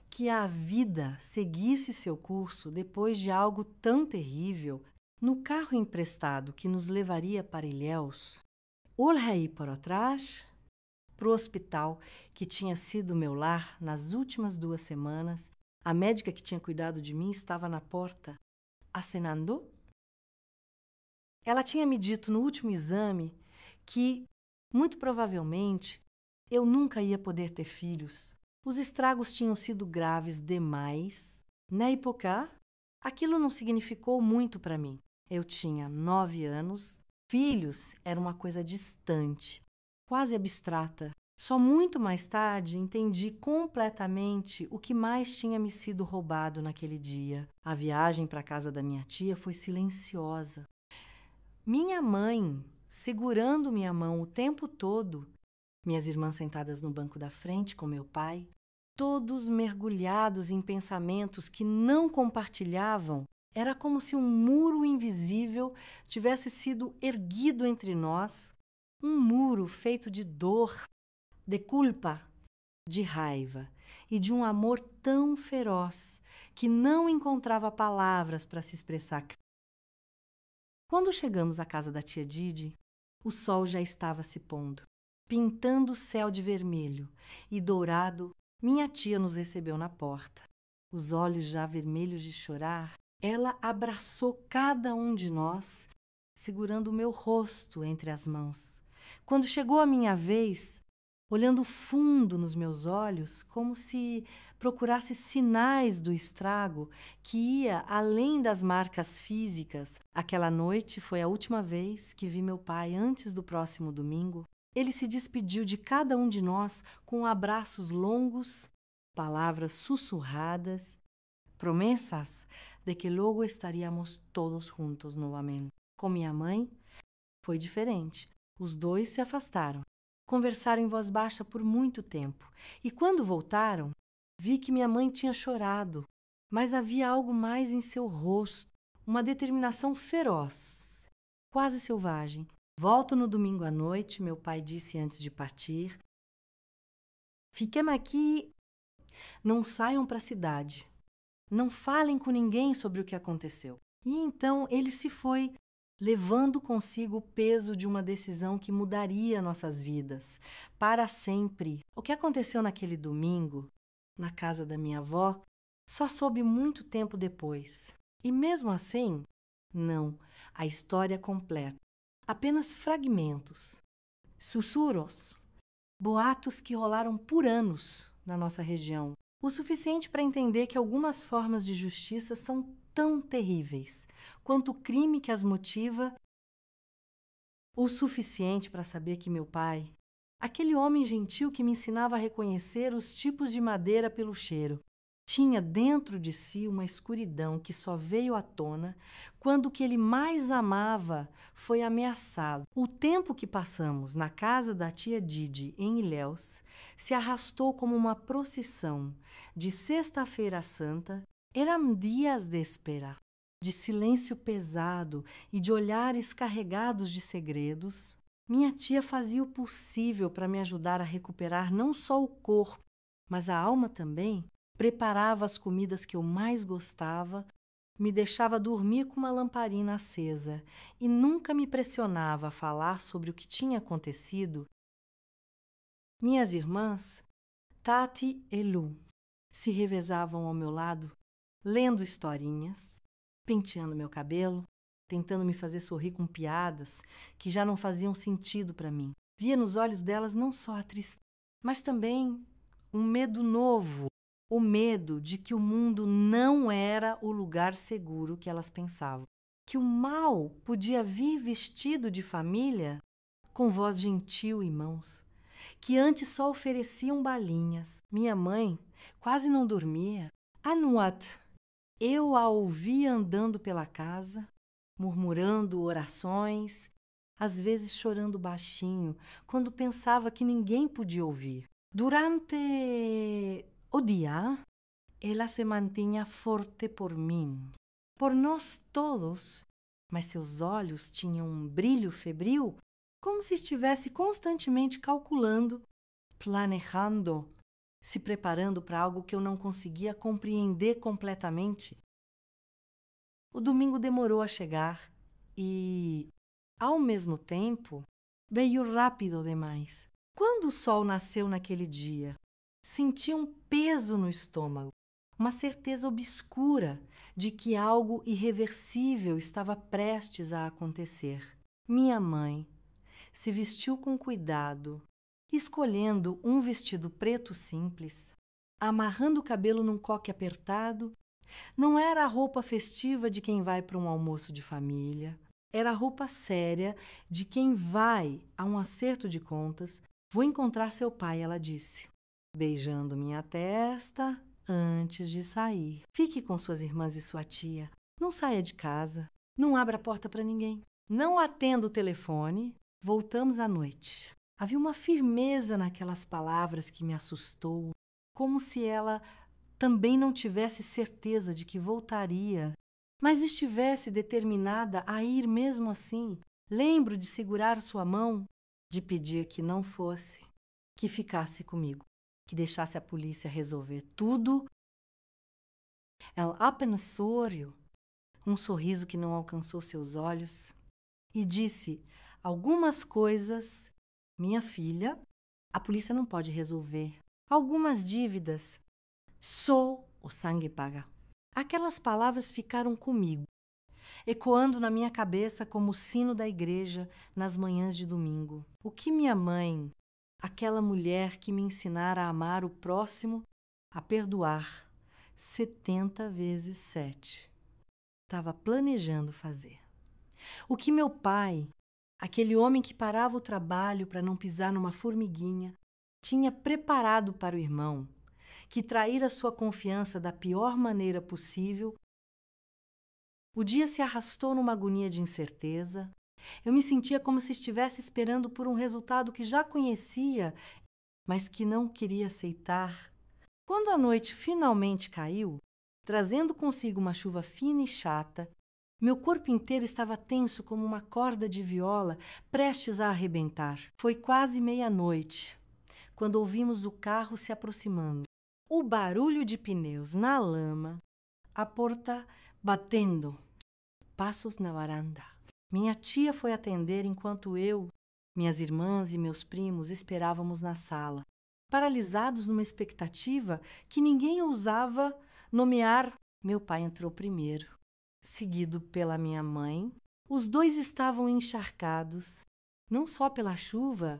que a vida seguisse seu curso depois de algo tão terrível. No carro emprestado que nos levaria para Ilhéus, olhei para trás, para o hospital que tinha sido meu lar nas últimas 2 semanas. A médica que tinha cuidado de mim estava na porta, acenando. Ela tinha me dito no último exame que, muito provavelmente, eu nunca ia poder ter filhos. Os estragos tinham sido graves demais. Na época, aquilo não significou muito para mim. Eu tinha 9 anos. Filhos era uma coisa distante, quase abstrata. Só muito mais tarde entendi completamente o que mais tinha me sido roubado naquele dia. A viagem para a casa da minha tia foi silenciosa. Minha mãe segurando minha mão o tempo todo, minhas irmãs sentadas no banco da frente com meu pai, todos mergulhados em pensamentos que não compartilhavam. Era como se um muro invisível tivesse sido erguido entre nós, um muro feito de dor, de culpa, de raiva e de um amor tão feroz que não encontrava palavras para se expressar. Quando chegamos à casa da tia Didi, o sol já estava se pondo, pintando o céu de vermelho e dourado. Minha tia nos recebeu na porta. Os olhos já vermelhos de chorar, ela abraçou cada um de nós, segurando o meu rosto entre as mãos. Quando chegou a minha vez, olhando fundo nos meus olhos, como se procurasse sinais do estrago que ia além das marcas físicas. Aquela noite foi a última vez que vi meu pai antes do próximo domingo. Ele se despediu de cada um de nós com abraços longos, palavras sussurradas, promessas de que logo estaríamos todos juntos novamente. Com minha mãe, foi diferente. Os dois se afastaram. Conversaram em voz baixa por muito tempo. E quando voltaram, vi que minha mãe tinha chorado, mas havia algo mais em seu rosto, uma determinação feroz, quase selvagem. Volto no domingo à noite, meu pai disse antes de partir. Fiquem aqui, não saiam para a cidade. Não falem com ninguém sobre o que aconteceu. E então ele se foi, levando consigo o peso de uma decisão que mudaria nossas vidas para sempre. O que aconteceu naquele domingo, na casa da minha avó, só soube muito tempo depois. E mesmo assim, não, a história completa. Apenas fragmentos, sussurros, boatos que rolaram por anos na nossa região. O suficiente para entender que algumas formas de justiça são tão terríveis quanto o crime que as motiva. O suficiente para saber que meu pai, aquele homem gentil que me ensinava a reconhecer os tipos de madeira pelo cheiro, tinha dentro de si uma escuridão que só veio à tona quando o que ele mais amava foi ameaçado. O tempo que passamos na casa da tia Didi, em Ilhéus, se arrastou como uma procissão de Sexta-feira Santa. Eram dias de espera, de silêncio pesado e de olhares carregados de segredos. Minha tia fazia o possível para me ajudar a recuperar não só o corpo, mas a alma também. Preparava as comidas que eu mais gostava, me deixava dormir com uma lamparina acesa e nunca me pressionava a falar sobre o que tinha acontecido. Minhas irmãs, Tati e Lu, se revezavam ao meu lado, lendo historinhas, penteando meu cabelo, tentando me fazer sorrir com piadas que já não faziam sentido para mim. Via nos olhos delas não só a tristeza, mas também um medo novo. O medo de que o mundo não era o lugar seguro que elas pensavam. Que o mal podia vir vestido de família, com voz gentil e mãos. Que antes só ofereciam balinhas. Minha mãe quase não dormia. Anuat, eu a ouvia andando pela casa, murmurando orações, às vezes chorando baixinho, quando pensava que ninguém podia ouvir. Durante o dia, ela se mantinha forte por mim, por nós todos, mas seus olhos tinham um brilho febril, como se estivesse constantemente calculando, planejando, se preparando para algo que eu não conseguia compreender completamente. O domingo demorou a chegar e, ao mesmo tempo, veio rápido demais. Quando o sol nasceu naquele dia, senti um peso no estômago, uma certeza obscura de que algo irreversível estava prestes a acontecer. Minha mãe se vestiu com cuidado, escolhendo um vestido preto simples, amarrando o cabelo num coque apertado Não era a roupa festiva de quem vai para um almoço de família. Era a roupa séria de quem vai a um acerto de contas. Vou encontrar seu pai, ela disse, beijando minha testa antes de sair. Fique com suas irmãs e sua tia. Não saia de casa. Não abra a porta para ninguém. Não atenda o telefone. Voltamos à noite. Havia uma firmeza naquelas palavras que me assustou, como se ela também não tivesse certeza de que voltaria, mas estivesse determinada a ir mesmo assim. Lembro de segurar sua mão, de pedir que não fosse, que ficasse comigo, que deixasse a polícia resolver tudo. Ela apenas sorriu, um sorriso que não alcançou seus olhos, e disse algumas coisas. Minha filha, a polícia não pode resolver. Algumas dívidas, só o sangue paga. Aquelas palavras ficaram comigo, ecoando na minha cabeça como o sino da igreja nas manhãs de domingo. O que minha mãe, aquela mulher que me ensinara a amar o próximo, a perdoar 70 vezes 7, estava planejando fazer. O que meu pai, aquele homem que parava o trabalho para não pisar numa formiguinha, tinha preparado para o irmão, que traíra sua confiança da pior maneira possível. O dia se arrastou numa agonia de incerteza. Eu me sentia como se estivesse esperando por um resultado que já conhecia, mas que não queria aceitar. Quando a noite finalmente caiu, trazendo consigo uma chuva fina e chata, meu corpo inteiro estava tenso como uma corda de viola prestes a arrebentar. Foi quase meia-noite, quando ouvimos o carro se aproximando. O barulho de pneus na lama, a porta batendo, passos na varanda. Minha tia foi atender enquanto eu, minhas irmãs e meus primos esperávamos na sala, paralisados numa expectativa que ninguém ousava nomear. Meu pai entrou primeiro, seguido pela minha mãe. Os dois estavam encharcados, não só pela chuva,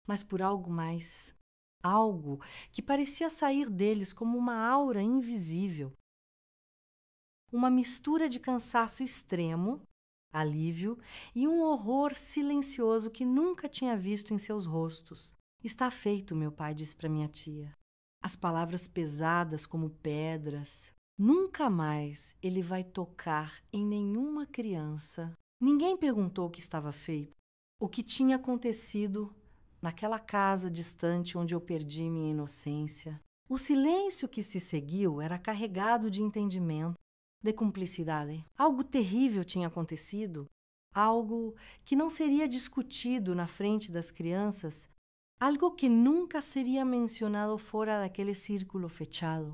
mas por algo mais. Algo que parecia sair deles como uma aura invisível. Uma mistura de cansaço extremo, alívio e um horror silencioso que nunca tinha visto em seus rostos. Está feito, meu pai disse para minha tia. As palavras pesadas como pedras. Nunca mais ele vai tocar em nenhuma criança. Ninguém perguntou o que estava feito, o que tinha acontecido naquela casa distante onde eu perdi minha inocência. O silêncio que se seguiu era carregado de entendimento, de cumplicidade. Algo terrível tinha acontecido, algo que não seria discutido na frente das crianças, algo que nunca seria mencionado fora daquele círculo fechado.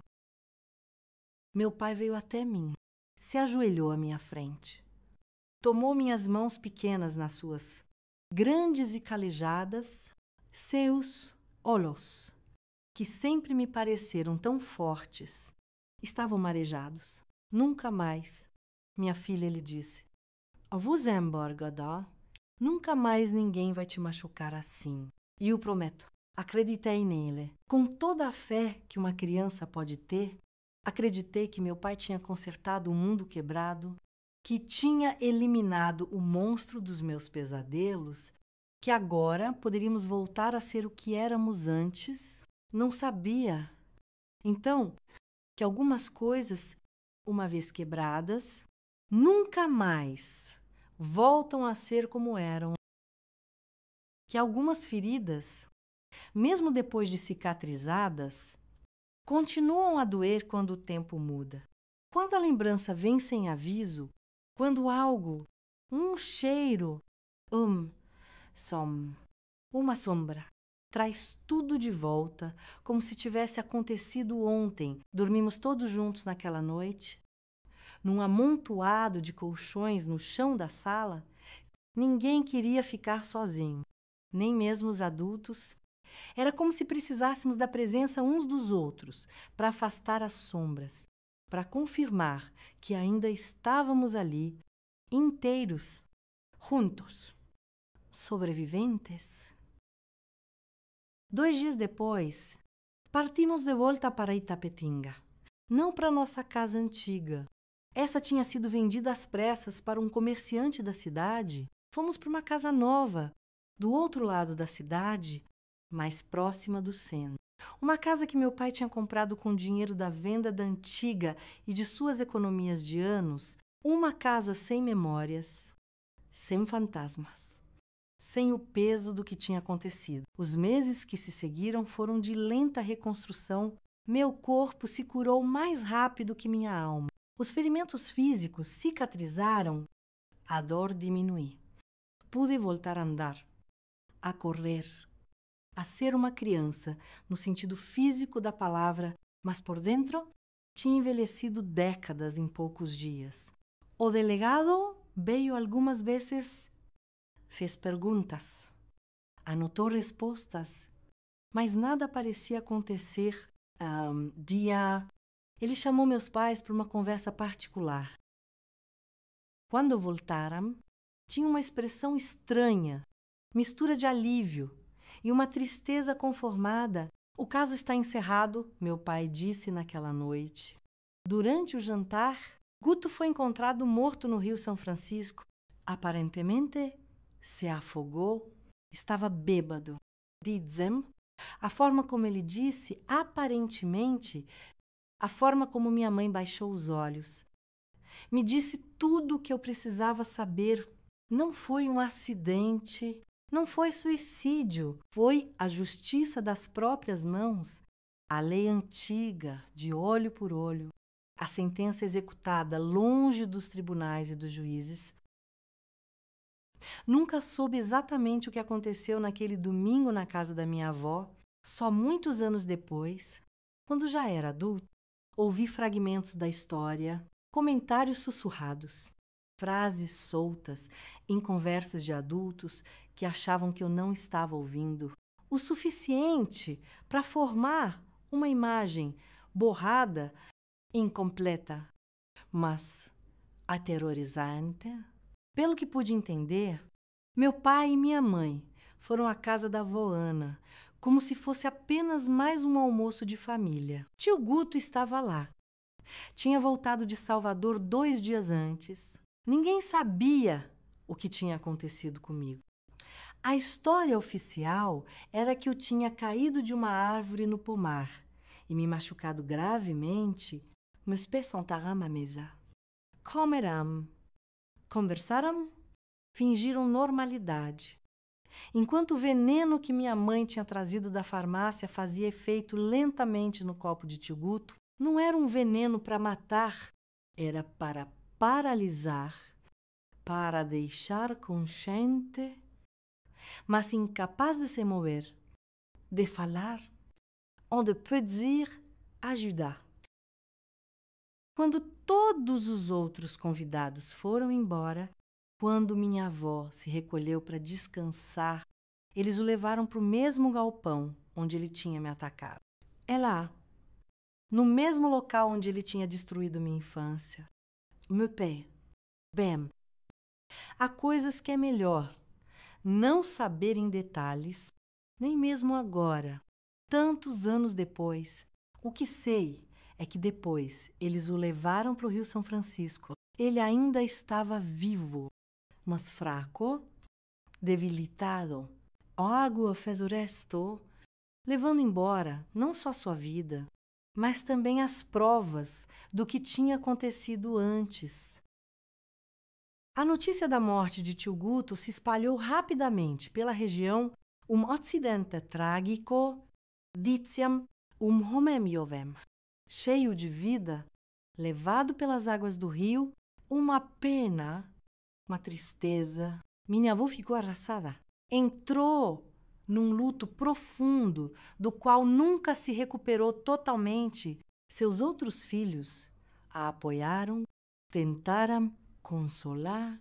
Meu pai veio até mim, se ajoelhou à minha frente, tomou minhas mãos pequenas nas suas, grandes e calejadas, seus olhos, que sempre me pareceram tão fortes, estavam marejados. Nunca mais, minha filha, ele disse. Vous embora, nunca mais ninguém vai te machucar assim. E eu prometo, acreditei nele. Com toda a fé que uma criança pode ter, acreditei que meu pai tinha consertado o mundo quebrado, que tinha eliminado o monstro dos meus pesadelos, que agora poderíamos voltar a ser o que éramos antes. Não sabia, então, que algumas coisas, uma vez quebradas, nunca mais voltam a ser como eram. Que algumas feridas, mesmo depois de cicatrizadas, continuam a doer quando o tempo muda. Quando a lembrança vem sem aviso, quando algo, um cheiro, uma sombra, traz tudo de volta, como se tivesse acontecido ontem. Dormimos todos juntos naquela noite, num amontoado de colchões no chão da sala. Ninguém queria ficar sozinho, nem mesmo os adultos. Era como se precisássemos da presença uns dos outros para afastar as sombras, para confirmar que ainda estávamos ali, inteiros, juntos, sobreviventes. 2 dias depois, partimos de volta para Itapetinga. não para nossa casa antiga. Essa tinha sido vendida às pressas para um comerciante da cidade. Fomos para uma casa nova, do outro lado da cidade, mais próxima do centro. Uma casa que meu pai tinha comprado com dinheiro da venda da antiga e de suas economias de anos. Uma casa sem memórias, sem fantasmas, sem o peso do que tinha acontecido. Os meses que se seguiram foram de lenta reconstrução. Meu corpo se curou mais rápido que minha alma. Os ferimentos físicos cicatrizaram, a dor diminuiu. Pude voltar a andar, a correr, a ser uma criança, no sentido físico da palavra, mas por dentro tinha envelhecido décadas em poucos dias. O delegado veio algumas vezes, fez perguntas, anotou respostas, mas nada parecia acontecer. Ele chamou meus pais para uma conversa particular. Quando voltaram, tinha uma expressão estranha, mistura de alívio e uma tristeza conformada. O caso está encerrado, meu pai disse naquela noite. Durante o jantar, Guto foi encontrado morto no Rio São Francisco. Aparentemente, se afogou, estava bêbado. Dizem, a forma como ele disse, aparentemente, a forma como minha mãe baixou os olhos. Me disse tudo o que eu precisava saber. Não foi um acidente, não foi suicídio, foi a justiça das próprias mãos, a lei antiga, de olho por olho, a sentença executada longe dos tribunais e dos juízes. Nunca soube exatamente o que aconteceu naquele domingo na casa da minha avó. Só muitos anos depois, quando já era adulto, ouvi fragmentos da história, comentários sussurrados, frases soltas em conversas de adultos que achavam que eu não estava ouvindo, o suficiente para formar uma imagem borrada, incompleta, mas aterrorizante. Pelo que pude entender, meu pai e minha mãe foram à casa da avó Ana, como se fosse apenas mais um almoço de família. Tio Guto estava lá. Tinha voltado de Salvador 2 dias antes. Ninguém sabia o que tinha acontecido comigo. A história oficial era que eu tinha caído de uma árvore no pomar e me machucado gravemente. Meus pés sentaram à mesa. Comeram. Conversaram, fingiram normalidade. Enquanto o veneno que minha mãe tinha trazido da farmácia fazia efeito lentamente no copo de tio Guto, não era um veneno para matar, era para paralisar, para deixar consciente, mas incapaz de se mover, de falar, on ne peut dire ajudar. Quando todos os outros convidados foram embora, quando minha avó se recolheu para descansar, eles o levaram para o mesmo galpão onde ele tinha me atacado. É lá, no mesmo local onde ele tinha destruído minha infância. Meu pé, bem, há coisas que é melhor não saber em detalhes, nem mesmo agora, tantos anos depois. O que sei é que depois eles o levaram para o Rio São Francisco. Ele ainda estava vivo, mas fraco, debilitado. A água fez o resto, levando embora não só sua vida, mas também as provas do que tinha acontecido antes. A notícia da morte de tio Guto se espalhou rapidamente pela região. Occidente trágico, diciam homem jovem. Cheio de vida, levado pelas águas do rio, uma pena, uma tristeza. Minha avó ficou arrasada. Entrou num luto profundo, do qual nunca se recuperou totalmente. Seus outros filhos a apoiaram, tentaram consolar,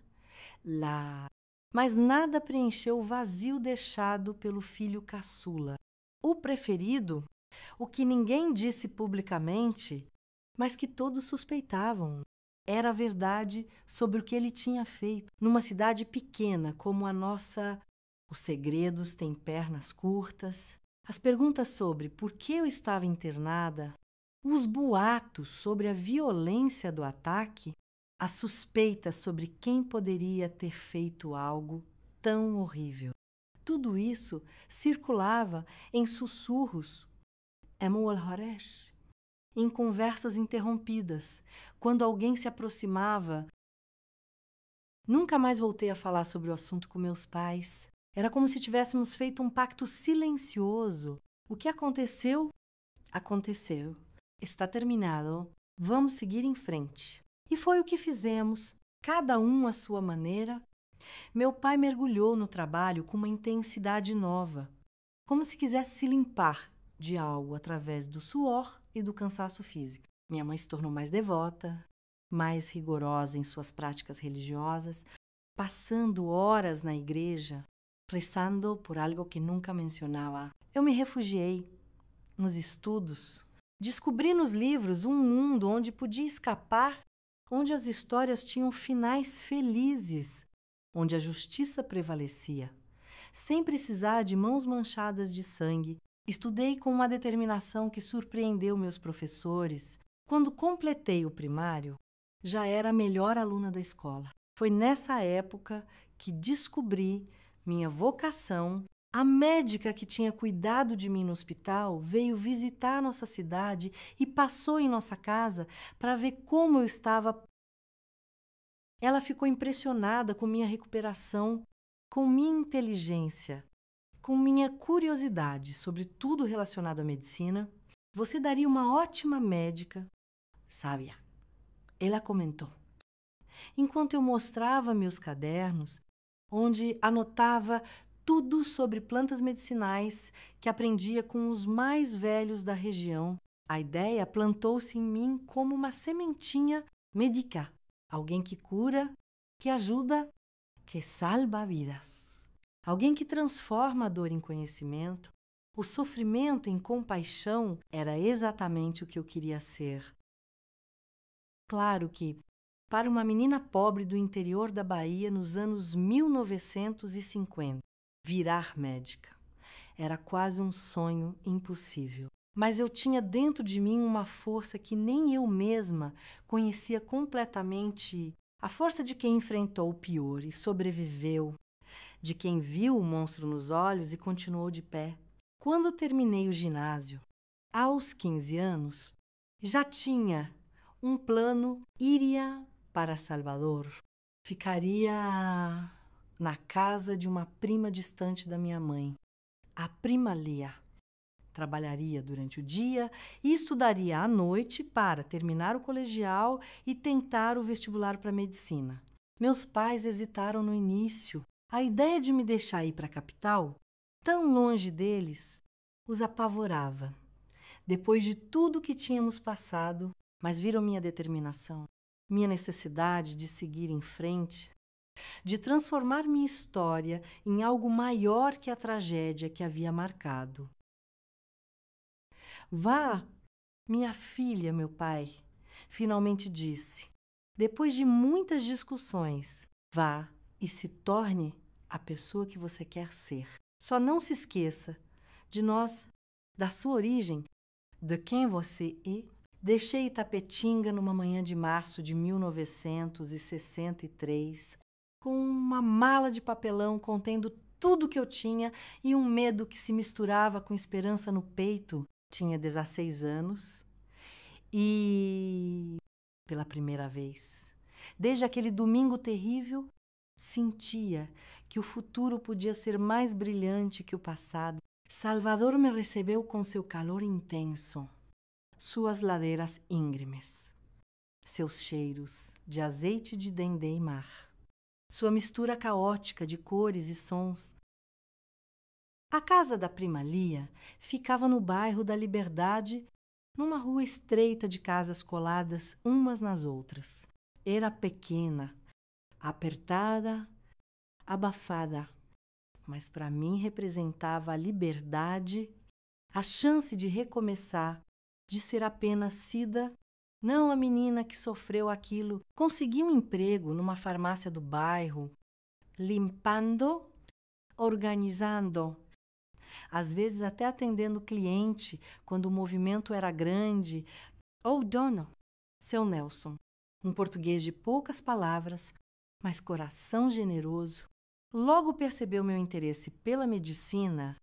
mas nada preencheu o vazio deixado pelo filho caçula. O preferido, o que ninguém disse publicamente, mas que todos suspeitavam, era a verdade sobre o que ele tinha feito. Numa cidade pequena como a nossa, os segredos têm pernas curtas. As perguntas sobre por que eu estava internada Os boatos sobre a violência do ataque, as suspeitas sobre quem poderia ter feito algo tão horrível. Tudo isso circulava em sussurros, em conversas interrompidas, quando alguém se aproximava. Nunca mais voltei a falar sobre o assunto com meus pais. Era como se tivéssemos feito um pacto silencioso. O que aconteceu, aconteceu. Está terminado. Vamos seguir em frente. E foi o que fizemos, cada um à sua maneira. Meu pai mergulhou no trabalho com uma intensidade nova, como se quisesse se limpar de algo através do suor e do cansaço físico. Minha mãe se tornou mais devota, mais rigorosa em suas práticas religiosas, passando horas na igreja, rezando por algo que nunca mencionava. Eu me refugiei nos estudos, descobri nos livros um mundo onde podia escapar, onde as histórias tinham finais felizes, onde a justiça prevalecia, sem precisar de mãos manchadas de sangue. Estudei com uma determinação que surpreendeu meus professores. Quando completei o primário, já era a melhor aluna da escola. Foi nessa época que descobri minha vocação. A médica que tinha cuidado de mim no hospital veio visitar nossa cidade e passou em nossa casa para ver como eu estava. Ela ficou impressionada com minha recuperação, com minha inteligência, com minha curiosidade sobre tudo relacionado à medicina. Você daria uma ótima médica, sábia. Ela comentou. Enquanto eu mostrava meus cadernos, onde anotava tudo sobre plantas medicinais que aprendia com os mais velhos da região, a ideia plantou-se em mim como uma sementinha médica. Alguém que cura, que ajuda, que salva vidas. Alguém que transforma a dor em conhecimento. O sofrimento em compaixão era exatamente o que eu queria ser. Claro que, para uma menina pobre do interior da Bahia nos anos 1950, virar médica era quase um sonho impossível. Mas eu tinha dentro de mim uma força que nem eu mesma conhecia completamente. A força de quem enfrentou o pior e sobreviveu, de quem viu o monstro nos olhos e continuou de pé. Quando terminei o ginásio, aos 15 anos, já tinha um plano. Iria para Salvador. Ficaria na casa de uma prima distante da minha mãe, a prima Lia. Trabalharia durante o dia e estudaria à noite para terminar o colegial e tentar o vestibular para medicina. Meus pais hesitaram no início. A ideia de me deixar ir para a capital, tão longe deles, os apavorava. Depois de tudo que tínhamos passado, mas viram minha determinação, minha necessidade de seguir em frente, de transformar minha história em algo maior que a tragédia que havia marcado. Vá, minha filha, meu pai, finalmente disse. Depois de muitas discussões, vá e se torne a pessoa que você quer ser. Só não se esqueça de nós, da sua origem, de quem você é. Deixei Itapetinga numa manhã de março de 1963, com uma mala de papelão contendo tudo que eu tinha e um medo que se misturava com esperança no peito. Tinha 16 anos e, pela primeira vez, desde aquele domingo terrível, sentia que o futuro podia ser mais brilhante que o passado. Salvador me recebeu com seu calor intenso, suas ladeiras íngremes, seus cheiros de azeite de dendê e mar, sua mistura caótica de cores e sons. A casa da prima Lia ficava no bairro da Liberdade, numa rua estreita de casas coladas umas nas outras. Era pequena, apertada, abafada, mas para mim representava a liberdade, a chance de recomeçar, de ser apenas Cida, não a menina que sofreu aquilo. Consegui um emprego numa farmácia do bairro, limpando, organizando. às vezes até atendendo o cliente quando o movimento era grande. Ou dono, seu Nelson, um português de poucas palavras, mas coração generoso, logo percebeu meu interesse pela medicina,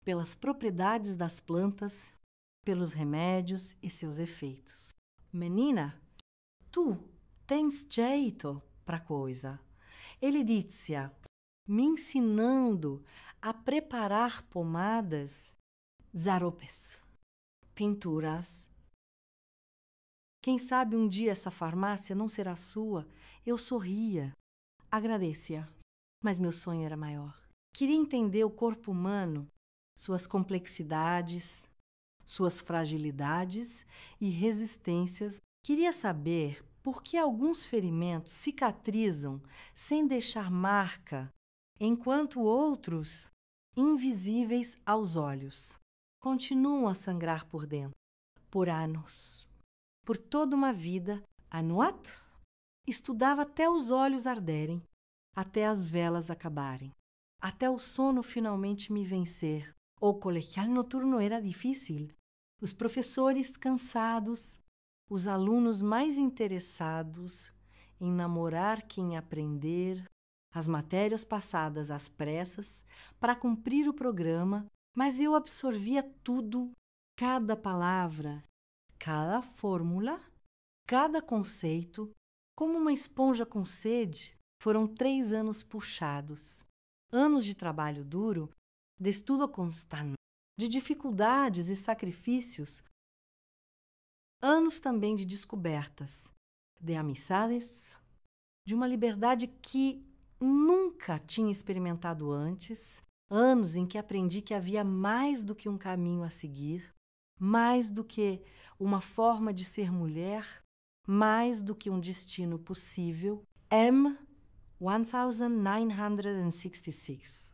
pelas propriedades das plantas, pelos remédios e seus efeitos. Menina, tu tens jeito pra coisa. Ele dizia, me ensinando a preparar pomadas, zaropes, pinturas. Quem sabe um dia essa farmácia não será sua? Eu sorria, agradecia, mas meu sonho era maior. Queria entender o corpo humano, suas complexidades, suas fragilidades e resistências. Queria saber por que alguns ferimentos cicatrizam sem deixar marca, enquanto outros, invisíveis aos olhos, continuam a sangrar por dentro, por anos. Por toda uma vida, Anuat estudava até os olhos arderem, até as velas acabarem, até o sono finalmente me vencer. O colegial noturno era difícil. Os professores cansados, os alunos mais interessados em namorar que em aprender, as matérias passadas às pressas para cumprir o programa, mas eu absorvia tudo, cada palavra, cada fórmula, cada conceito, como uma esponja com sede. Foram 3 anos puxados, anos de trabalho duro, de estudo constante, de dificuldades e sacrifícios, anos também de descobertas, de amizades, de uma liberdade que nunca tinha experimentado antes, anos em que aprendi que havia mais do que um caminho a seguir, mais do que uma forma de ser mulher, mais do que um destino possível. M. 1966.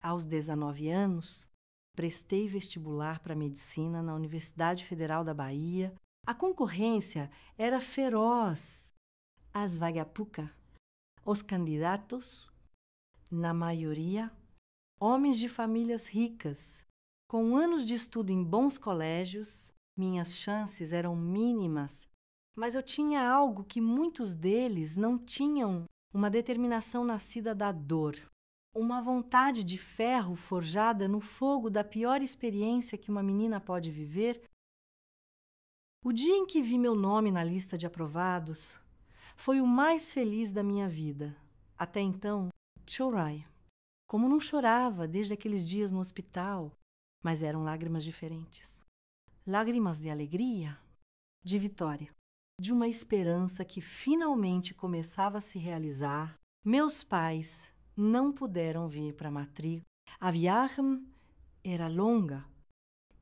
Aos 19 anos, prestei vestibular para medicina na Universidade Federal da Bahia. A concorrência era feroz. As vagapuca, os candidatos, na maioria, homens de famílias ricas, com anos de estudo em bons colégios. Minhas chances eram mínimas, mas eu tinha algo que muitos deles não tinham: uma determinação nascida da dor, uma vontade de ferro forjada no fogo da pior experiência que uma menina pode viver. O dia em que vi meu nome na lista de aprovados foi o mais feliz da minha vida. Até então, chorei, como não chorava desde aqueles dias no hospital, mas eram lágrimas diferentes. Lágrimas de alegria, de vitória, de uma esperança que finalmente começava a se realizar. Meus pais não puderam vir para a matrícula. A viagem era longa,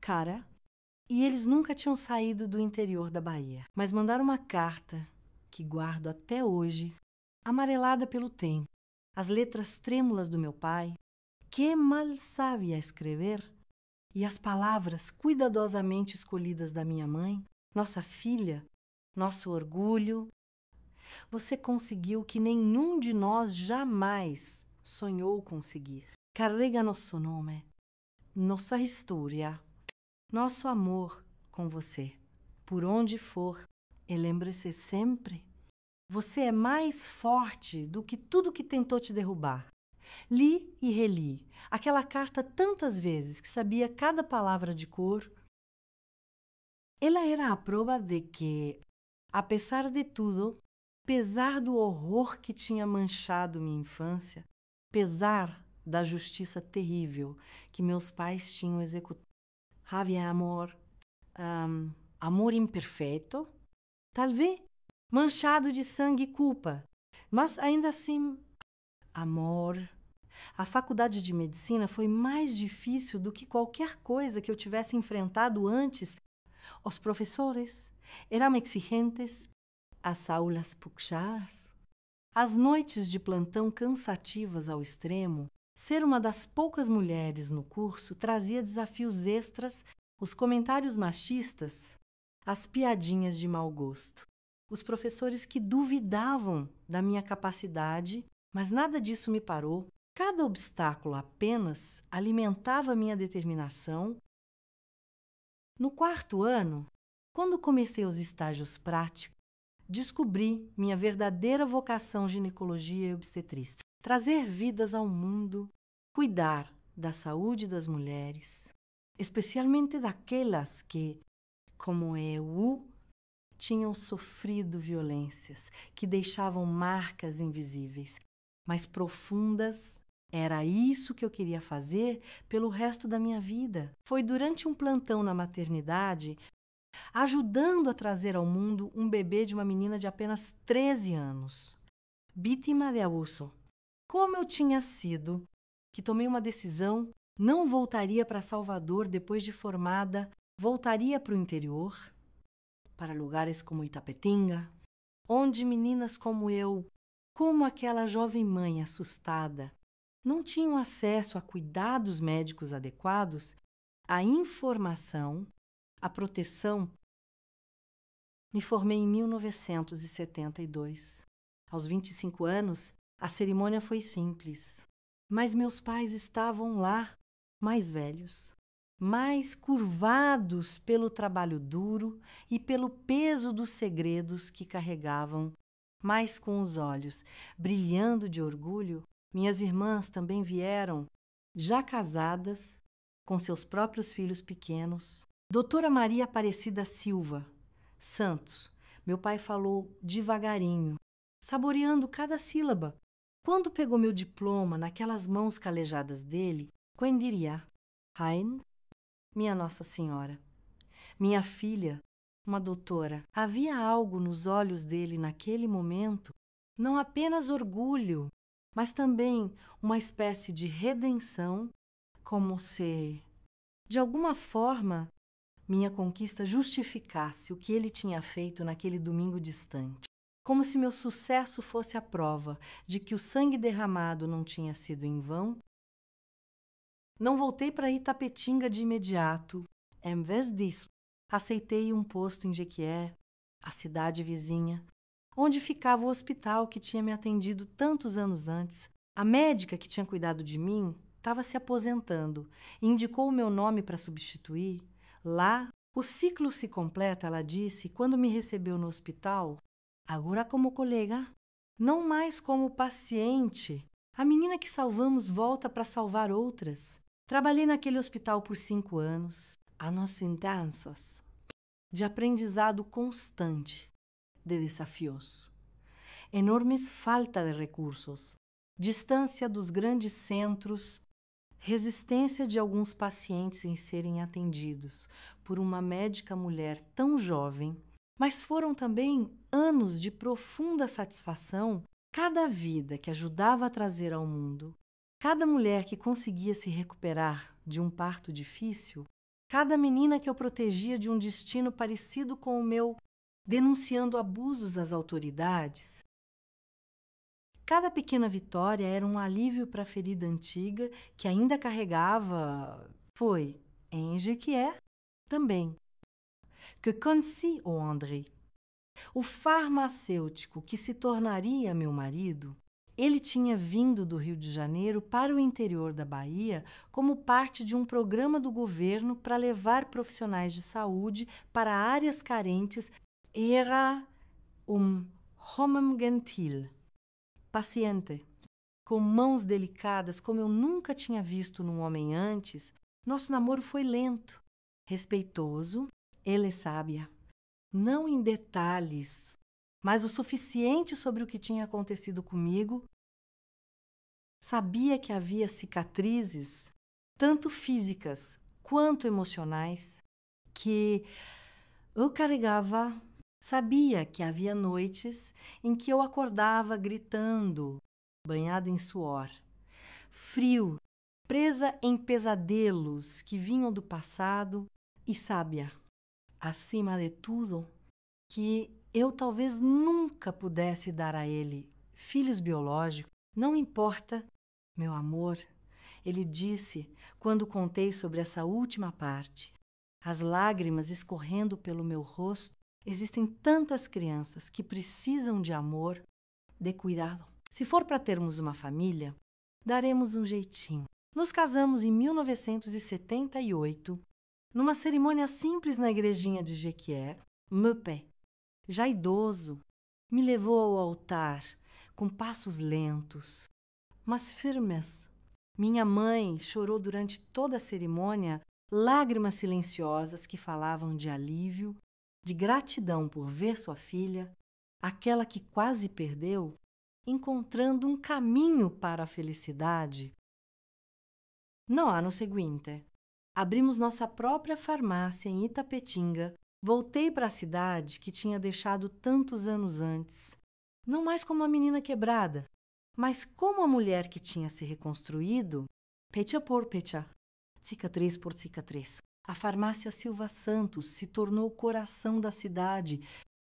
cara, e eles nunca tinham saído do interior da Bahia, mas mandaram uma carta que guardo até hoje, amarelada pelo tempo. As letras trêmulas do meu pai, que mal sabia escrever, e as palavras cuidadosamente escolhidas da minha mãe, nossa filha, nosso orgulho. Você conseguiu o que nenhum de nós jamais sonhou conseguir. Carrega nosso nome, nossa história, nosso amor com você. Por onde for, e lembre-se sempre, você é mais forte do que tudo que tentou te derrubar. Li e reli aquela carta tantas vezes que sabia cada palavra de cor. Ela era a prova de que, apesar de tudo, apesar do horror que tinha manchado minha infância, apesar da justiça terrível que meus pais tinham executado, havia amor, amor imperfeito, talvez manchado de sangue e culpa, mas ainda assim, amor. A faculdade de medicina foi mais difícil do que qualquer coisa que eu tivesse enfrentado antes. Os professores eram exigentes, as aulas puxadas, as noites de plantão cansativas ao extremo. Ser uma das poucas mulheres no curso trazia desafios extras, os comentários machistas, as piadinhas de mau gosto. Os professores que duvidavam da minha capacidade, mas nada disso me parou. Cada obstáculo apenas alimentava minha determinação. No 4º ano, quando comecei os estágios práticos, descobri minha verdadeira vocação ginecologia e obstetrícia. Trazer vidas ao mundo, cuidar da saúde das mulheres, especialmente daquelas que, como eu, tinham sofrido violências que deixavam marcas invisíveis, mas profundas. Era isso que eu queria fazer pelo resto da minha vida. Foi durante um plantão na maternidade, ajudando a trazer ao mundo um bebê de uma menina de apenas 13 anos, vítima de abuso. Como eu tinha sido, que tomei uma decisão, não voltaria para Salvador depois de formada, voltaria para o interior, para lugares como Itapetinga, onde meninas como eu, como aquela jovem mãe assustada, não tinham acesso a cuidados médicos adequados, a informação, a proteção. Me formei em 1972. Aos 25 anos, a cerimônia foi simples, mas meus pais estavam lá, mais velhos, mais curvados pelo trabalho duro e pelo peso dos segredos que carregavam, mas com os olhos brilhando de orgulho. Minhas irmãs também vieram, já casadas, com seus próprios filhos pequenos. Doutora Maria Aparecida Silva Santos, meu pai falou devagarinho, saboreando cada sílaba. Quando pegou meu diploma naquelas mãos calejadas dele, Quendiria, Rain, minha Nossa Senhora. Minha filha, uma doutora, havia algo nos olhos dele naquele momento, não apenas orgulho, mas também uma espécie de redenção, como se, de alguma forma, minha conquista justificasse o que ele tinha feito naquele domingo distante. Como se meu sucesso fosse a prova de que o sangue derramado não tinha sido em vão. Não voltei para Itapetinga de imediato. Em vez disso, aceitei um posto em Jequié, a cidade vizinha, onde ficava o hospital que tinha me atendido tantos anos antes. A médica que tinha cuidado de mim estava se aposentando e indicou o meu nome para substituir. Lá, o ciclo se completa, ela disse, quando me recebeu no hospital, agora como colega, não mais como paciente. A menina que salvamos volta para salvar outras. Trabalhei naquele hospital por 5 anos, anos intensos, de aprendizado constante, de desafios, enormes falta de recursos, distância dos grandes centros, resistência de alguns pacientes em serem atendidos por uma médica mulher tão jovem, mas foram também anos de profunda satisfação. Cada vida que ajudava a trazer ao mundo, cada mulher que conseguia se recuperar de um parto difícil, cada menina que eu protegia de um destino parecido com o meu, denunciando abusos às autoridades. Cada pequena vitória era um alívio para a ferida antiga que ainda carregava. Foi em Jequié também que conheci o André, o farmacêutico que se tornaria meu marido. Ele tinha vindo do Rio de Janeiro para o interior da Bahia como parte de um programa do governo para levar profissionais de saúde para áreas carentes. Era um homem gentil, paciente, com mãos delicadas como eu nunca tinha visto num homem antes. Nosso namoro foi lento, respeitoso. Ele sábia, não em detalhes, mas o suficiente sobre o que tinha acontecido comigo. Sabia que havia cicatrizes, tanto físicas quanto emocionais, que eu carregava. Sabia que havia noites em que eu acordava gritando, banhada em suor, frio, presa em pesadelos que vinham do passado, e sábia, acima de tudo, que eu talvez nunca pudesse dar a ele filhos biológicos. Não importa, meu amor, ele disse quando contei sobre essa última parte, as lágrimas escorrendo pelo meu rosto. Existem tantas crianças que precisam de amor, de cuidado. Se for para termos uma família, Daremos um jeitinho. Nos casamos em 1978, numa cerimônia simples na igrejinha de Jequié. Meu pai, já idoso, me levou ao altar com passos lentos, mas firmes. Minha mãe chorou durante toda a cerimônia lágrimas silenciosas que falavam de alívio, de gratidão por ver sua filha, aquela que quase perdeu, encontrando um caminho para a felicidade. No ano seguinte, abrimos nossa própria farmácia em Itapetinga. Voltei para a cidade que tinha deixado tantos anos antes, não mais como uma menina quebrada, mas como a mulher que tinha se reconstruído, pecha por pecha, cicatriz por cicatriz. A farmácia Silva Santos se tornou o coração da cidade.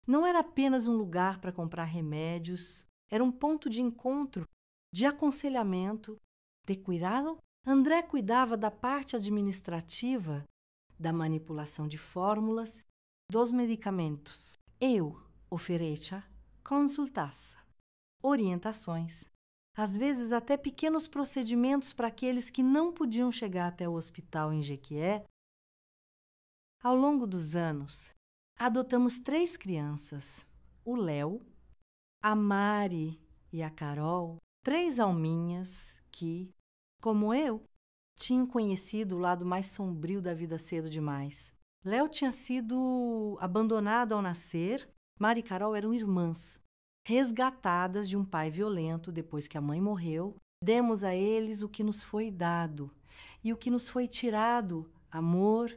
Não era apenas um lugar para comprar remédios, era um ponto de encontro, de aconselhamento, de cuidado. André cuidava da parte administrativa, da manipulação de fórmulas, dos medicamentos. Eu, oferecia, consultasse, orientações, às vezes até pequenos procedimentos para aqueles que não podiam chegar até o hospital em Jequié. Ao longo dos anos, adotamos 3 crianças, o Léo, a Mari e a Carol, 3 alminhas que, como eu, tinham conhecido o lado mais sombrio da vida cedo demais. Léo tinha sido abandonado ao nascer. Mari e Carol eram irmãs, resgatadas de um pai violento depois que a mãe morreu. Demos a eles o que nos foi dado e o que nos foi tirado: amor,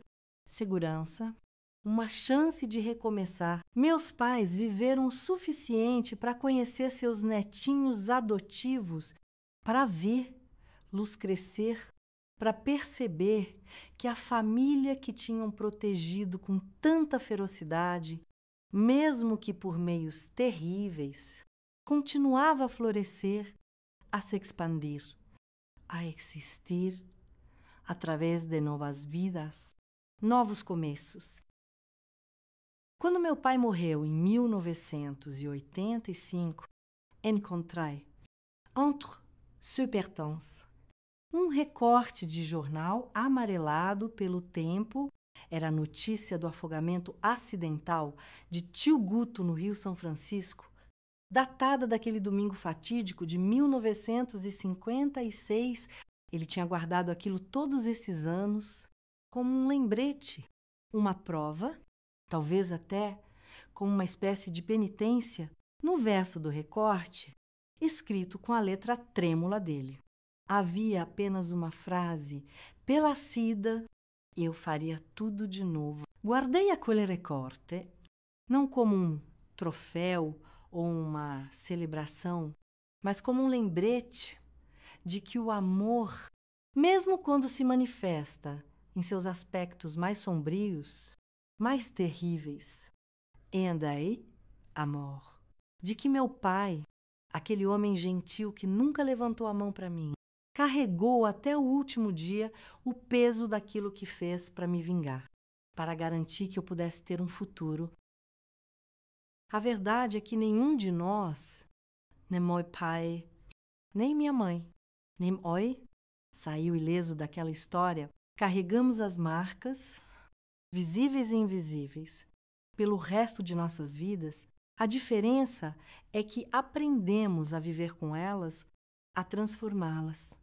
segurança, uma chance de recomeçar. Meus pais viveram o suficiente para conhecer seus netinhos adotivos, para ver-los crescer, para perceber que a família que tinham protegido com tanta ferocidade, mesmo que por meios terríveis, continuava a florescer, a se expandir, a existir através de novas vidas, novos começos. Quando meu pai morreu em 1985, encontrei, entre supertons, um recorte de jornal amarelado pelo tempo. Era a notícia do afogamento acidental de Tio Guto no Rio São Francisco, datada daquele domingo fatídico de 1956. Ele tinha guardado aquilo todos esses anos como um lembrete, uma prova, talvez até como uma espécie de penitência. No verso do recorte, escrito com a letra trêmula dele, havia apenas uma frase: pela Cida, eu faria tudo de novo. Guardei aquele recorte não como um troféu ou uma celebração, mas como um lembrete de que o amor, mesmo quando se manifesta em seus aspectos mais sombrios, mais terríveis, ainda aí, amor, de que meu pai, aquele homem gentil que nunca levantou a mão para mim, carregou até o último dia o peso daquilo que fez para me vingar, para garantir que eu pudesse ter um futuro. A verdade é que nenhum de nós, nem meu pai, nem minha mãe, nem oi, saiu ileso daquela história. Carregamos as marcas, visíveis e invisíveis, pelo resto de nossas vidas. A diferença é que aprendemos a viver com elas, a transformá-las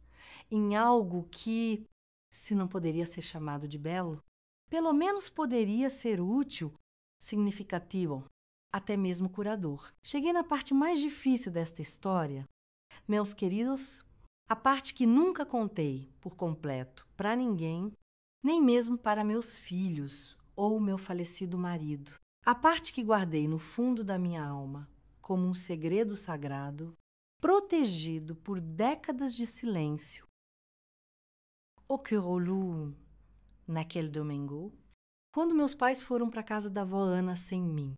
em algo que, se não poderia ser chamado de belo, pelo menos poderia ser útil, significativo, até mesmo curador. Cheguei na parte mais difícil desta história, meus queridos, a parte que nunca contei por completo para ninguém, nem mesmo para meus filhos ou meu falecido marido. A parte que guardei no fundo da minha alma como um segredo sagrado, protegido por décadas de silêncio. O que rolou naquele domingo, quando meus pais foram para a casa da avó Ana sem mim.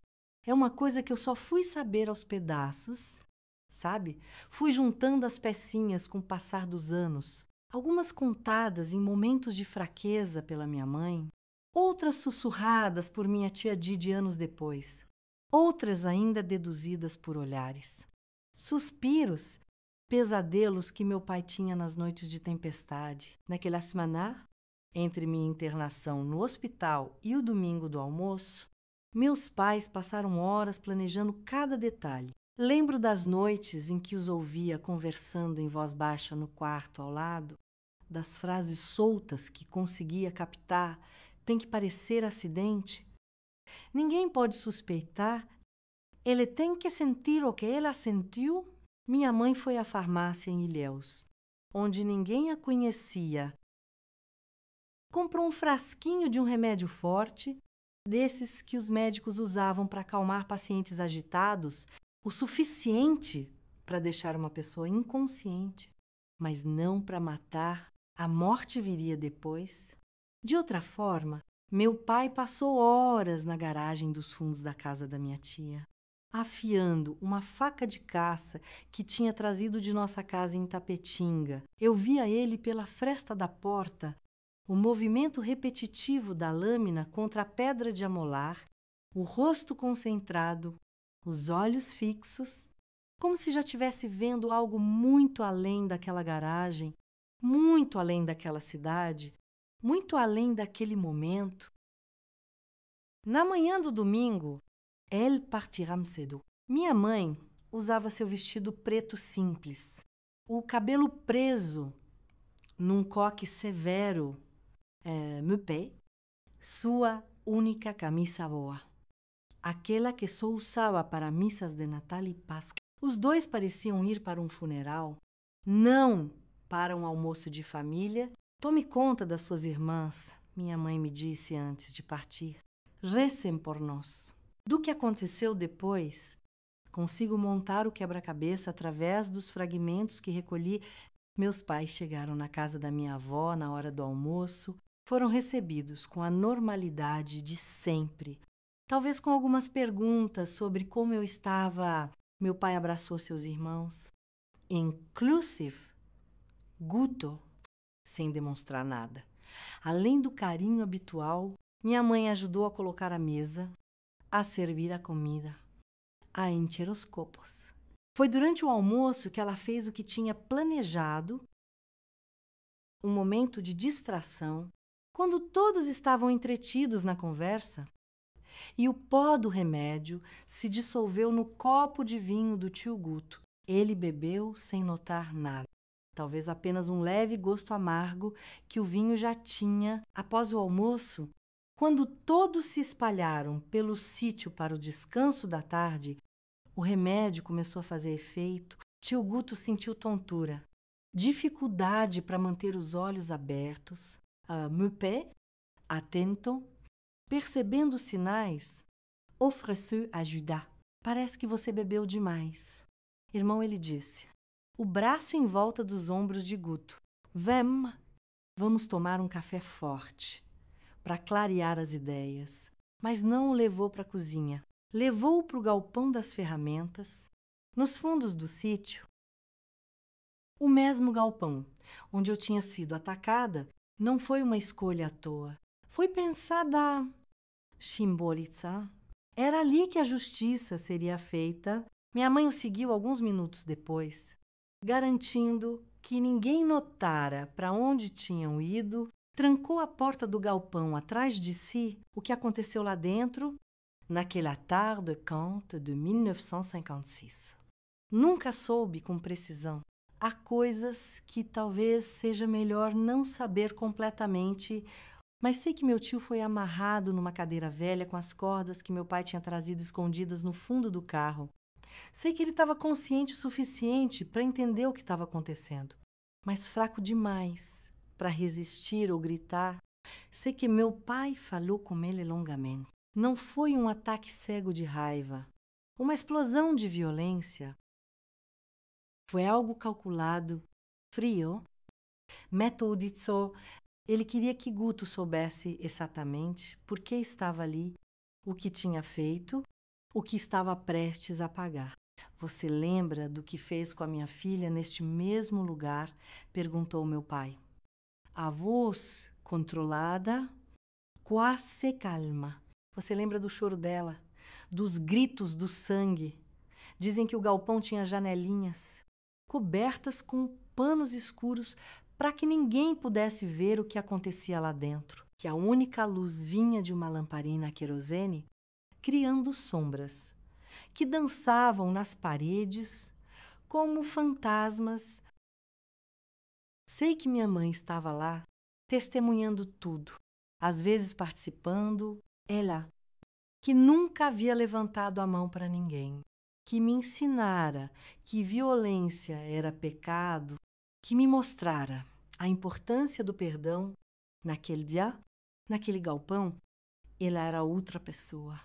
É uma coisa que eu só fui saber aos pedaços, sabe? Fui juntando as pecinhas com o passar dos anos, algumas contadas em momentos de fraqueza pela minha mãe, outras sussurradas por minha tia Didi anos depois, outras ainda deduzidas por olhares. Suspiros pesadelos que meu pai tinha nas noites de tempestade. Naquela semana, entre minha internação no hospital e o domingo do almoço, meus pais passaram horas planejando cada detalhe. Lembro das noites em que os ouvia conversando em voz baixa no quarto ao lado, das frases soltas que conseguia captar. Tem que parecer acidente. Ninguém pode suspeitar. Ele tem que sentir o que ela sentiu. Minha mãe foi à farmácia em Ilhéus, onde ninguém a conhecia. Comprou um frasquinho de um remédio forte, desses que os médicos usavam para acalmar pacientes agitados, o suficiente para deixar uma pessoa inconsciente, mas não para matar. A morte viria depois. De outra forma, meu pai passou horas na garagem dos fundos da casa da minha tia, afiando uma faca de caça que tinha trazido de nossa casa em Tapetinga. Eu via ele pela fresta da porta, o movimento repetitivo da lâmina contra a pedra de amolar, o rosto concentrado, os olhos fixos, como se já estivesse vendo algo muito além daquela garagem, muito além daquela cidade, muito além daquele momento. Na manhã do domingo, elle partira cedo. Minha mãe usava seu vestido preto simples, o cabelo preso num coque severo, mupé, sua única camisa boa, aquela que só usava para missas de Natal e Páscoa. Os dois pareciam ir para um funeral, não para um almoço de família. Tome conta das suas irmãs, minha mãe me disse antes de partir. Recem por nós. Do que aconteceu depois, consigo montar o quebra-cabeça através dos fragmentos que recolhi. Meus pais chegaram na casa da minha avó na hora do almoço. Foram recebidos com a normalidade de sempre. Talvez com algumas perguntas sobre como eu estava. Meu pai abraçou seus irmãos, inclusive Guto, sem demonstrar nada. Além do carinho habitual, minha mãe ajudou a colocar a mesa, a servir a comida, a encher os copos. Foi durante o almoço que ela fez o que tinha planejado, um momento de distração, quando todos estavam entretidos na conversa, e o pó do remédio se dissolveu no copo de vinho do tio Guto. Ele bebeu sem notar nada. Talvez apenas um leve gosto amargo que o vinho já tinha. Após o almoço, quando todos se espalharam pelo sítio para o descanso da tarde, o remédio começou a fazer efeito. Tio Guto sentiu tontura, dificuldade para manter os olhos abertos. Mupé, atento, percebendo os sinais, ofereceu ajuda. Parece que você bebeu demais. Irmão, ele disse, o braço em volta dos ombros de Guto. Vamos tomar um café forte, para clarear as ideias. Mas não o levou para a cozinha. Levou-o para o galpão das ferramentas, nos fundos do sítio. O mesmo galpão onde eu tinha sido atacada não foi uma escolha à toa. Foi pensada Chimborica. Era ali que a justiça seria feita. Minha mãe o seguiu alguns minutos depois, garantindo que ninguém notara para onde tinham ido, trancou a porta do galpão atrás de si. O que aconteceu lá dentro, naquela tarde quente de 1956. Nunca soube com precisão. Há coisas que talvez seja melhor não saber completamente, mas sei que meu tio foi amarrado numa cadeira velha com as cordas que meu pai tinha trazido escondidas no fundo do carro. Sei que ele estava consciente o suficiente para entender o que estava acontecendo, mas fraco demais para resistir ou gritar. Sei que meu pai falou com ele longamente. Não foi um ataque cego de raiva, uma explosão de violência. Foi algo calculado, frio. Metodizzo. Ele queria que Guto soubesse exatamente por que estava ali, o que tinha feito, o que estava prestes a pagar. Você lembra do que fez com a minha filha neste mesmo lugar? Perguntou meu pai. A voz controlada, quase calma. Você lembra do choro dela, dos gritos do sangue? Dizem que o galpão tinha janelinhas. cobertas com panos escuros para que ninguém pudesse ver o que acontecia lá dentro, que a única luz vinha de uma lamparina a querosene, criando sombras que dançavam nas paredes como fantasmas. Sei que minha mãe estava lá, testemunhando tudo, às vezes participando, ela, que nunca havia levantado a mão para ninguém, que me ensinara que violência era pecado, que me mostrara a importância do perdão. Naquele dia, naquele galpão, ela era outra pessoa,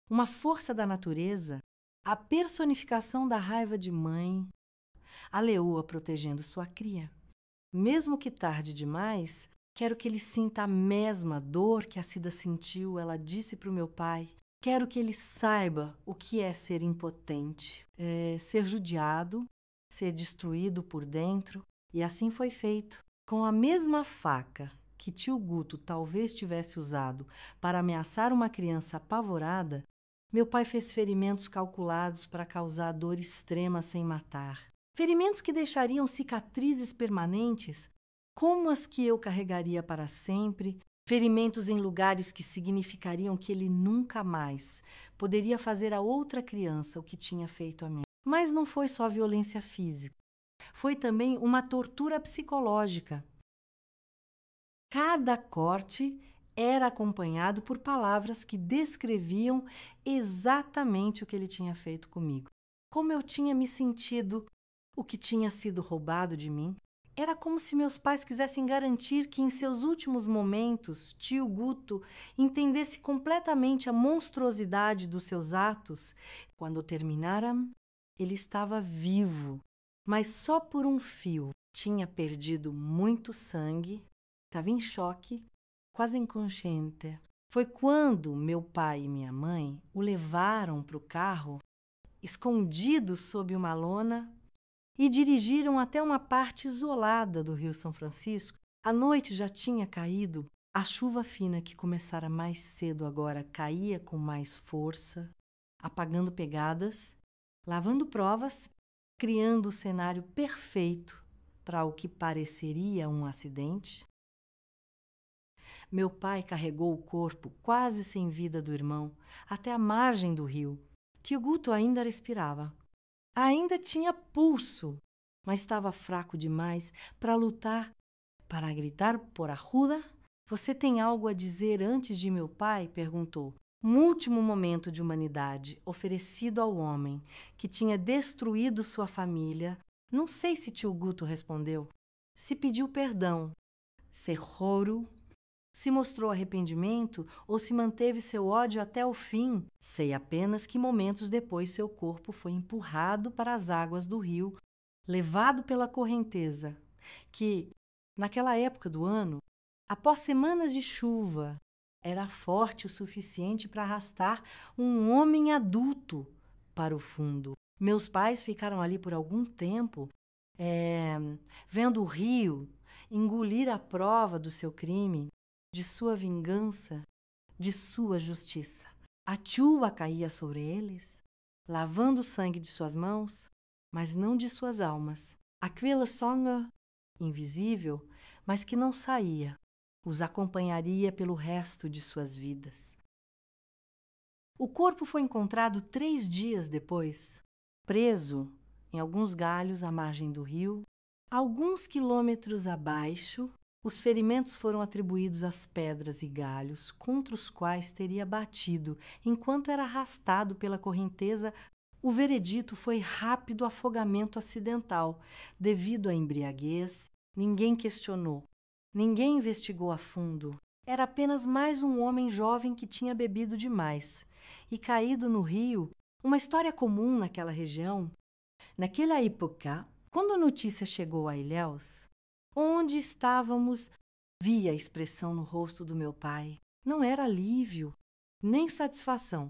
uma força da natureza, a personificação da raiva de mãe, a leoa protegendo sua cria. Mesmo que tarde demais, quero que ele sinta a mesma dor que a Cida sentiu, ela disse para o meu pai. Quero que ele saiba o que é ser impotente, ser judiado, ser destruído por dentro. E assim foi feito. Com a mesma faca que tio Guto talvez tivesse usado para ameaçar uma criança apavorada, meu pai fez ferimentos calculados para causar dor extrema sem matar. Ferimentos que deixariam cicatrizes permanentes, como as que eu carregaria para sempre, ferimentos em lugares que significariam que ele nunca mais poderia fazer a outra criança o que tinha feito a mim. Mas não foi só violência física, foi também uma tortura psicológica. Cada corte era acompanhado por palavras que descreviam exatamente o que ele tinha feito comigo. Como eu tinha me sentido, o que tinha sido roubado de mim. Era como se meus pais quisessem garantir que em seus últimos momentos, tio Guto entendesse completamente a monstruosidade dos seus atos. Quando terminaram, ele estava vivo, mas só por um fio. Tinha perdido muito sangue, estava em choque, quase inconsciente. Foi quando meu pai e minha mãe o levaram para o carro, escondido sob uma lona, e dirigiram até uma parte isolada do Rio São Francisco. A noite já tinha caído. A chuva fina que começara mais cedo agora caía com mais força, apagando pegadas, lavando provas, criando o cenário perfeito para o que pareceria um acidente. Meu pai carregou o corpo quase sem vida do irmão até a margem do rio. Tio Guto ainda respirava. Ainda tinha pulso, mas estava fraco demais para lutar, para gritar por ajuda. Você tem algo a dizer antes de meu pai? Perguntou. Um último momento de humanidade oferecido ao homem que tinha destruído sua família. Não sei se tio Guto respondeu. Se pediu perdão. Se chorou. Se mostrou arrependimento ou se manteve seu ódio até o fim. Sei apenas que momentos depois seu corpo foi empurrado para as águas do rio, levado pela correnteza, que, naquela época do ano, após semanas de chuva, era forte o suficiente para arrastar um homem adulto para o fundo. Meus pais ficaram ali por algum tempo, vendo o rio engolir a prova do seu crime, de sua vingança, de sua justiça. A chuva caía sobre eles, lavando o sangue de suas mãos, mas não de suas almas. Aquela sangue invisível, mas que não saía, os acompanharia pelo resto de suas vidas. O corpo foi encontrado 3 dias depois, preso em alguns galhos à margem do rio. Alguns quilômetros abaixo, os ferimentos foram atribuídos às pedras e galhos contra os quais teria batido enquanto era arrastado pela correnteza. O veredito foi rápido afogamento acidental. Devido à embriaguez, ninguém questionou, ninguém investigou a fundo. Era apenas mais um homem jovem que tinha bebido demais e caído no rio, uma história comum naquela região. Naquela época, quando a notícia chegou a Ilhéus, onde estávamos, vi a expressão no rosto do meu pai. Não era alívio, nem satisfação,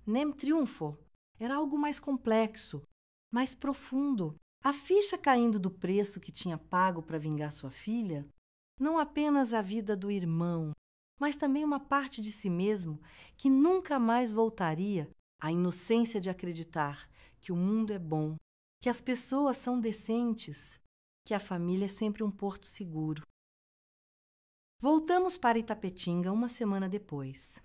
nem triunfo. Era algo mais complexo, mais profundo. A ficha caindo do preço que tinha pago para vingar sua filha, não apenas a vida do irmão, mas também uma parte de si mesmo que nunca mais voltaria à inocência de acreditar que o mundo é bom, que as pessoas são decentes, que a família é sempre um porto seguro. Voltamos para Itapetinga uma semana depois,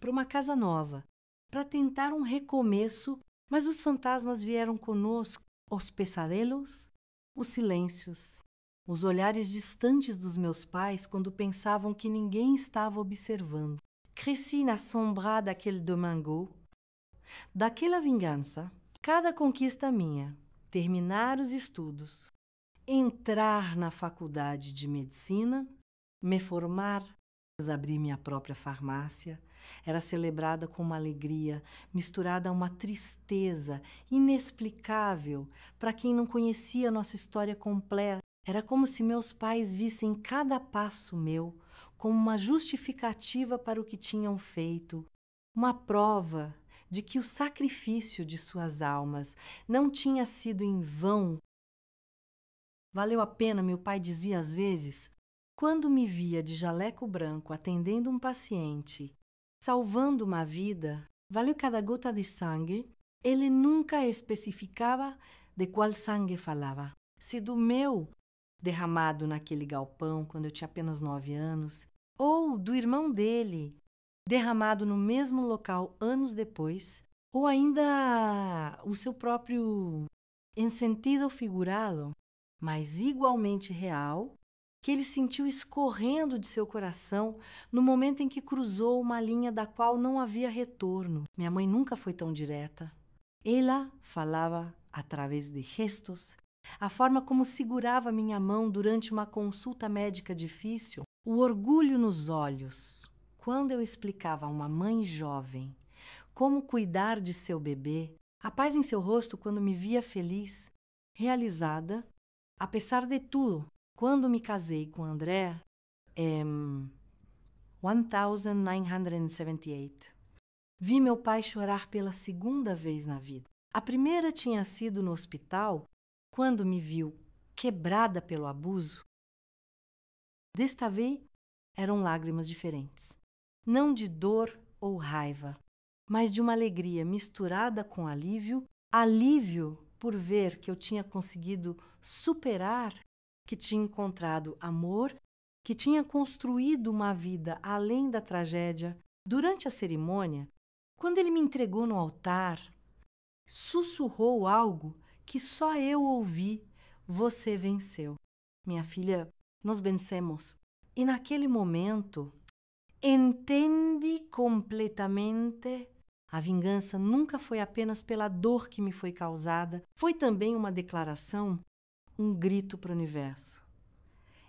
para uma casa nova, para tentar um recomeço, mas os fantasmas vieram conosco, os pesadelos, os silêncios, os olhares distantes dos meus pais quando pensavam que ninguém estava observando. Cresci na sombra daquele domingo, daquela vingança, cada conquista minha, terminar os estudos, entrar na faculdade de medicina, me formar, abrir minha própria farmácia, era celebrada com uma alegria misturada a uma tristeza inexplicável para quem não conhecia nossa história completa. Era como se meus pais vissem cada passo meu como uma justificativa para o que tinham feito, uma prova de que o sacrifício de suas almas não tinha sido em vão. Valeu a pena, meu pai dizia às vezes, quando me via de jaleco branco atendendo um paciente, salvando uma vida, valeu cada gota de sangue. Ele nunca especificava de qual sangue falava. Se do meu, derramado naquele galpão quando eu tinha apenas 9 anos, ou do irmão dele, derramado no mesmo local anos depois, ou ainda o seu próprio, em sentido figurado, mas igualmente real, que ele sentiu escorrendo de seu coração no momento em que cruzou uma linha da qual não havia retorno. Minha mãe nunca foi tão direta. Ela falava através de gestos, a forma como segurava minha mão durante uma consulta médica difícil, o orgulho nos olhos. Quando eu explicava a uma mãe jovem como cuidar de seu bebê, a paz em seu rosto quando me via feliz, realizada, apesar de tudo, quando me casei com André, em 1978, vi meu pai chorar pela segunda vez na vida. A primeira tinha sido no hospital, quando me viu quebrada pelo abuso. Desta vez, eram lágrimas diferentes. Não de dor ou raiva, mas de uma alegria misturada com alívio, alívio por ver que eu tinha conseguido superar, que tinha encontrado amor, que tinha construído uma vida além da tragédia. Durante a cerimônia, quando ele me entregou no altar, sussurrou algo que só eu ouvi: você venceu. Minha filha, nós vencemos. E naquele momento, entendi completamente. A vingança nunca foi apenas pela dor que me foi causada, foi também uma declaração, um grito para o universo.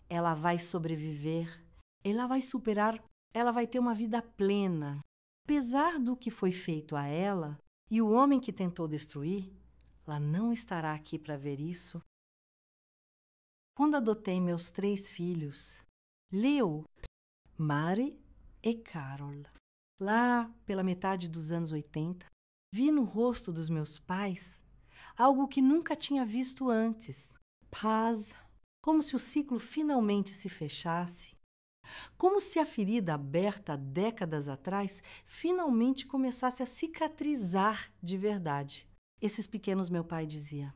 Ela vai sobreviver, ela vai superar, ela vai ter uma vida plena. Apesar do que foi feito a ela e o homem que tentou destruir, ela não estará aqui para ver isso. Quando adotei meus 3 filhos, Leo, Mari e Carol, lá pela metade dos anos 80, vi no rosto dos meus pais algo que nunca tinha visto antes. Paz, como se o ciclo finalmente se fechasse, como se a ferida aberta décadas atrás finalmente começasse a cicatrizar de verdade. Esses pequenos, meu pai dizia,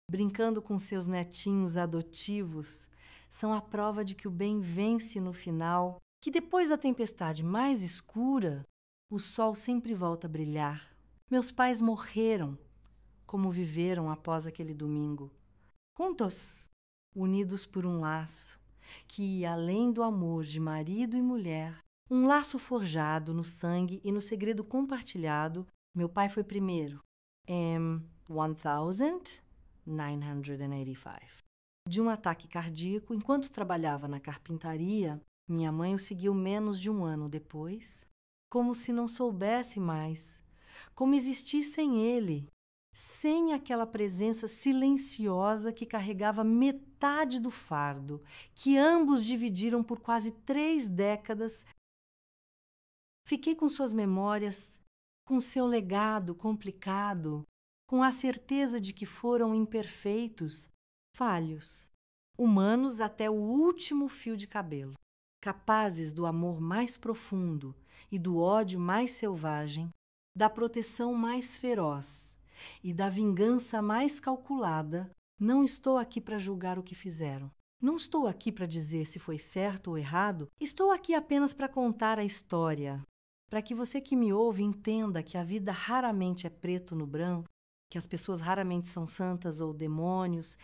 brincando com seus netinhos adotivos, são a prova de que o bem vence no final, que depois da tempestade mais escura, o sol sempre volta a brilhar. Meus pais morreram, como viveram após aquele domingo, juntos, unidos por um laço, que ia além do amor de marido e mulher, um laço forjado no sangue e no segredo compartilhado. Meu pai foi primeiro, em 1985. De um ataque cardíaco enquanto trabalhava na carpintaria. Minha mãe o seguiu menos de 1 ano depois, como se não soubesse mais como existir sem ele, sem aquela presença silenciosa que carregava metade do fardo, que ambos dividiram por quase 3 décadas. Fiquei com suas memórias, com seu legado complicado, com a certeza de que foram imperfeitos, falhos, humanos até o último fio de cabelo, capazes do amor mais profundo e do ódio mais selvagem, da proteção mais feroz e da vingança mais calculada, não estou aqui para julgar o que fizeram. Não estou aqui para dizer se foi certo ou errado, estou aqui apenas para contar a história, para que você que me ouve entenda que a vida raramente é preto no branco, que as pessoas raramente são santas ou demônios,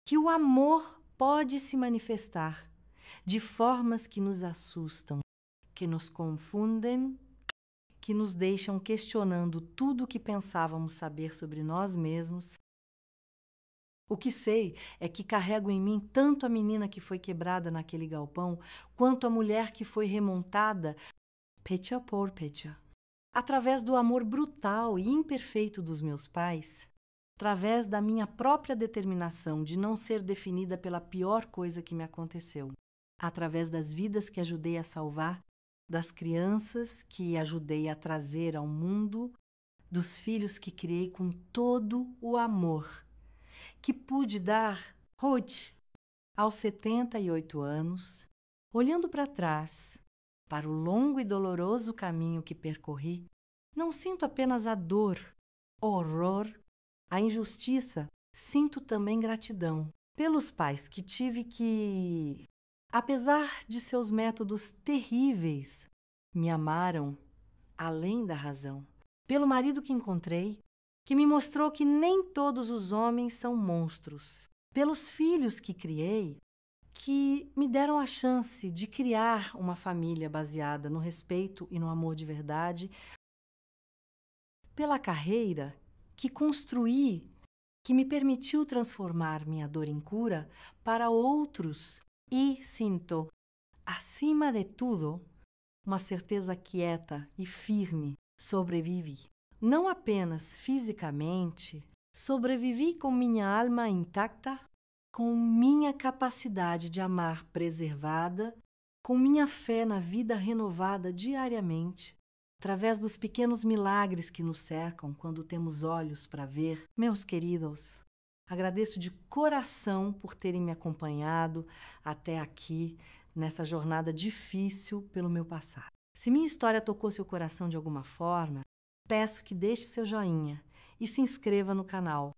que o amor pode se manifestar de formas que nos assustam, que nos confundem, que nos deixam questionando tudo o que pensávamos saber sobre nós mesmos. O que sei é que carrego em mim tanto a menina que foi quebrada naquele galpão, quanto a mulher que foi remontada, pecha por pecha, através do amor brutal e imperfeito dos meus pais, através da minha própria determinação de não ser definida pela pior coisa que me aconteceu, através das vidas que ajudei a salvar, das crianças que ajudei a trazer ao mundo, dos filhos que criei com todo o amor que pude dar hoje, aos 78 anos, olhando para trás, para o longo e doloroso caminho que percorri, não sinto apenas a dor, o horror, a injustiça, sinto também gratidão pelos pais que tive que, apesar de seus métodos terríveis, me amaram além da razão. Pelo marido que encontrei, que me mostrou que nem todos os homens são monstros. Pelos filhos que criei, que me deram a chance de criar uma família baseada no respeito e no amor de verdade. Pela carreira que construí, que me permitiu transformar minha dor em cura para outros. E sinto, acima de tudo, uma certeza quieta e firme. Sobrevivi. Não apenas fisicamente, sobrevivi com minha alma intacta, com minha capacidade de amar preservada, com minha fé na vida renovada diariamente, através dos pequenos milagres que nos cercam quando temos olhos para ver. Meus queridos, agradeço de coração por terem me acompanhado até aqui nessa jornada difícil pelo meu passado. Se minha história tocou seu coração de alguma forma, peço que deixe seu joinha e se inscreva no canal.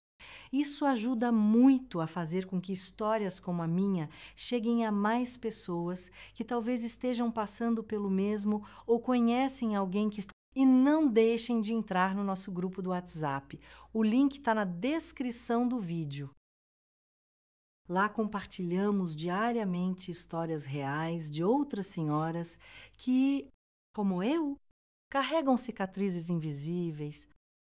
Isso ajuda muito a fazer com que histórias como a minha cheguem a mais pessoas que talvez estejam passando pelo mesmo ou conhecem alguém que está. E não deixem de entrar no nosso grupo do WhatsApp. O link está na descrição do vídeo. Lá compartilhamos diariamente histórias reais de outras senhoras que, como eu, carregam cicatrizes invisíveis,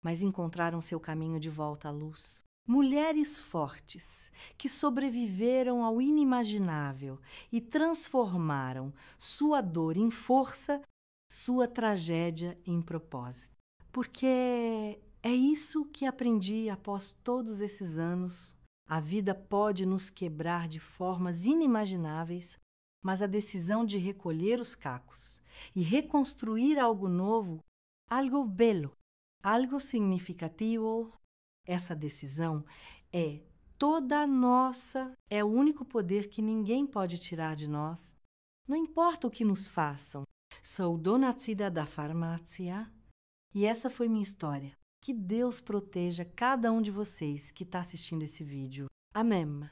mas encontraram seu caminho de volta à luz. Mulheres fortes que sobreviveram ao inimaginável e transformaram sua dor em força, sua tragédia em propósito. Porque é isso que aprendi após todos esses anos. A vida pode nos quebrar de formas inimagináveis, mas a decisão de recolher os cacos e reconstruir algo novo, algo belo, algo significativo, essa decisão é toda nossa, é o único poder que ninguém pode tirar de nós. Não importa o que nos façam. Sou donatida da farmácia e essa foi minha história. Que Deus proteja cada um de vocês que está assistindo esse vídeo. Amém.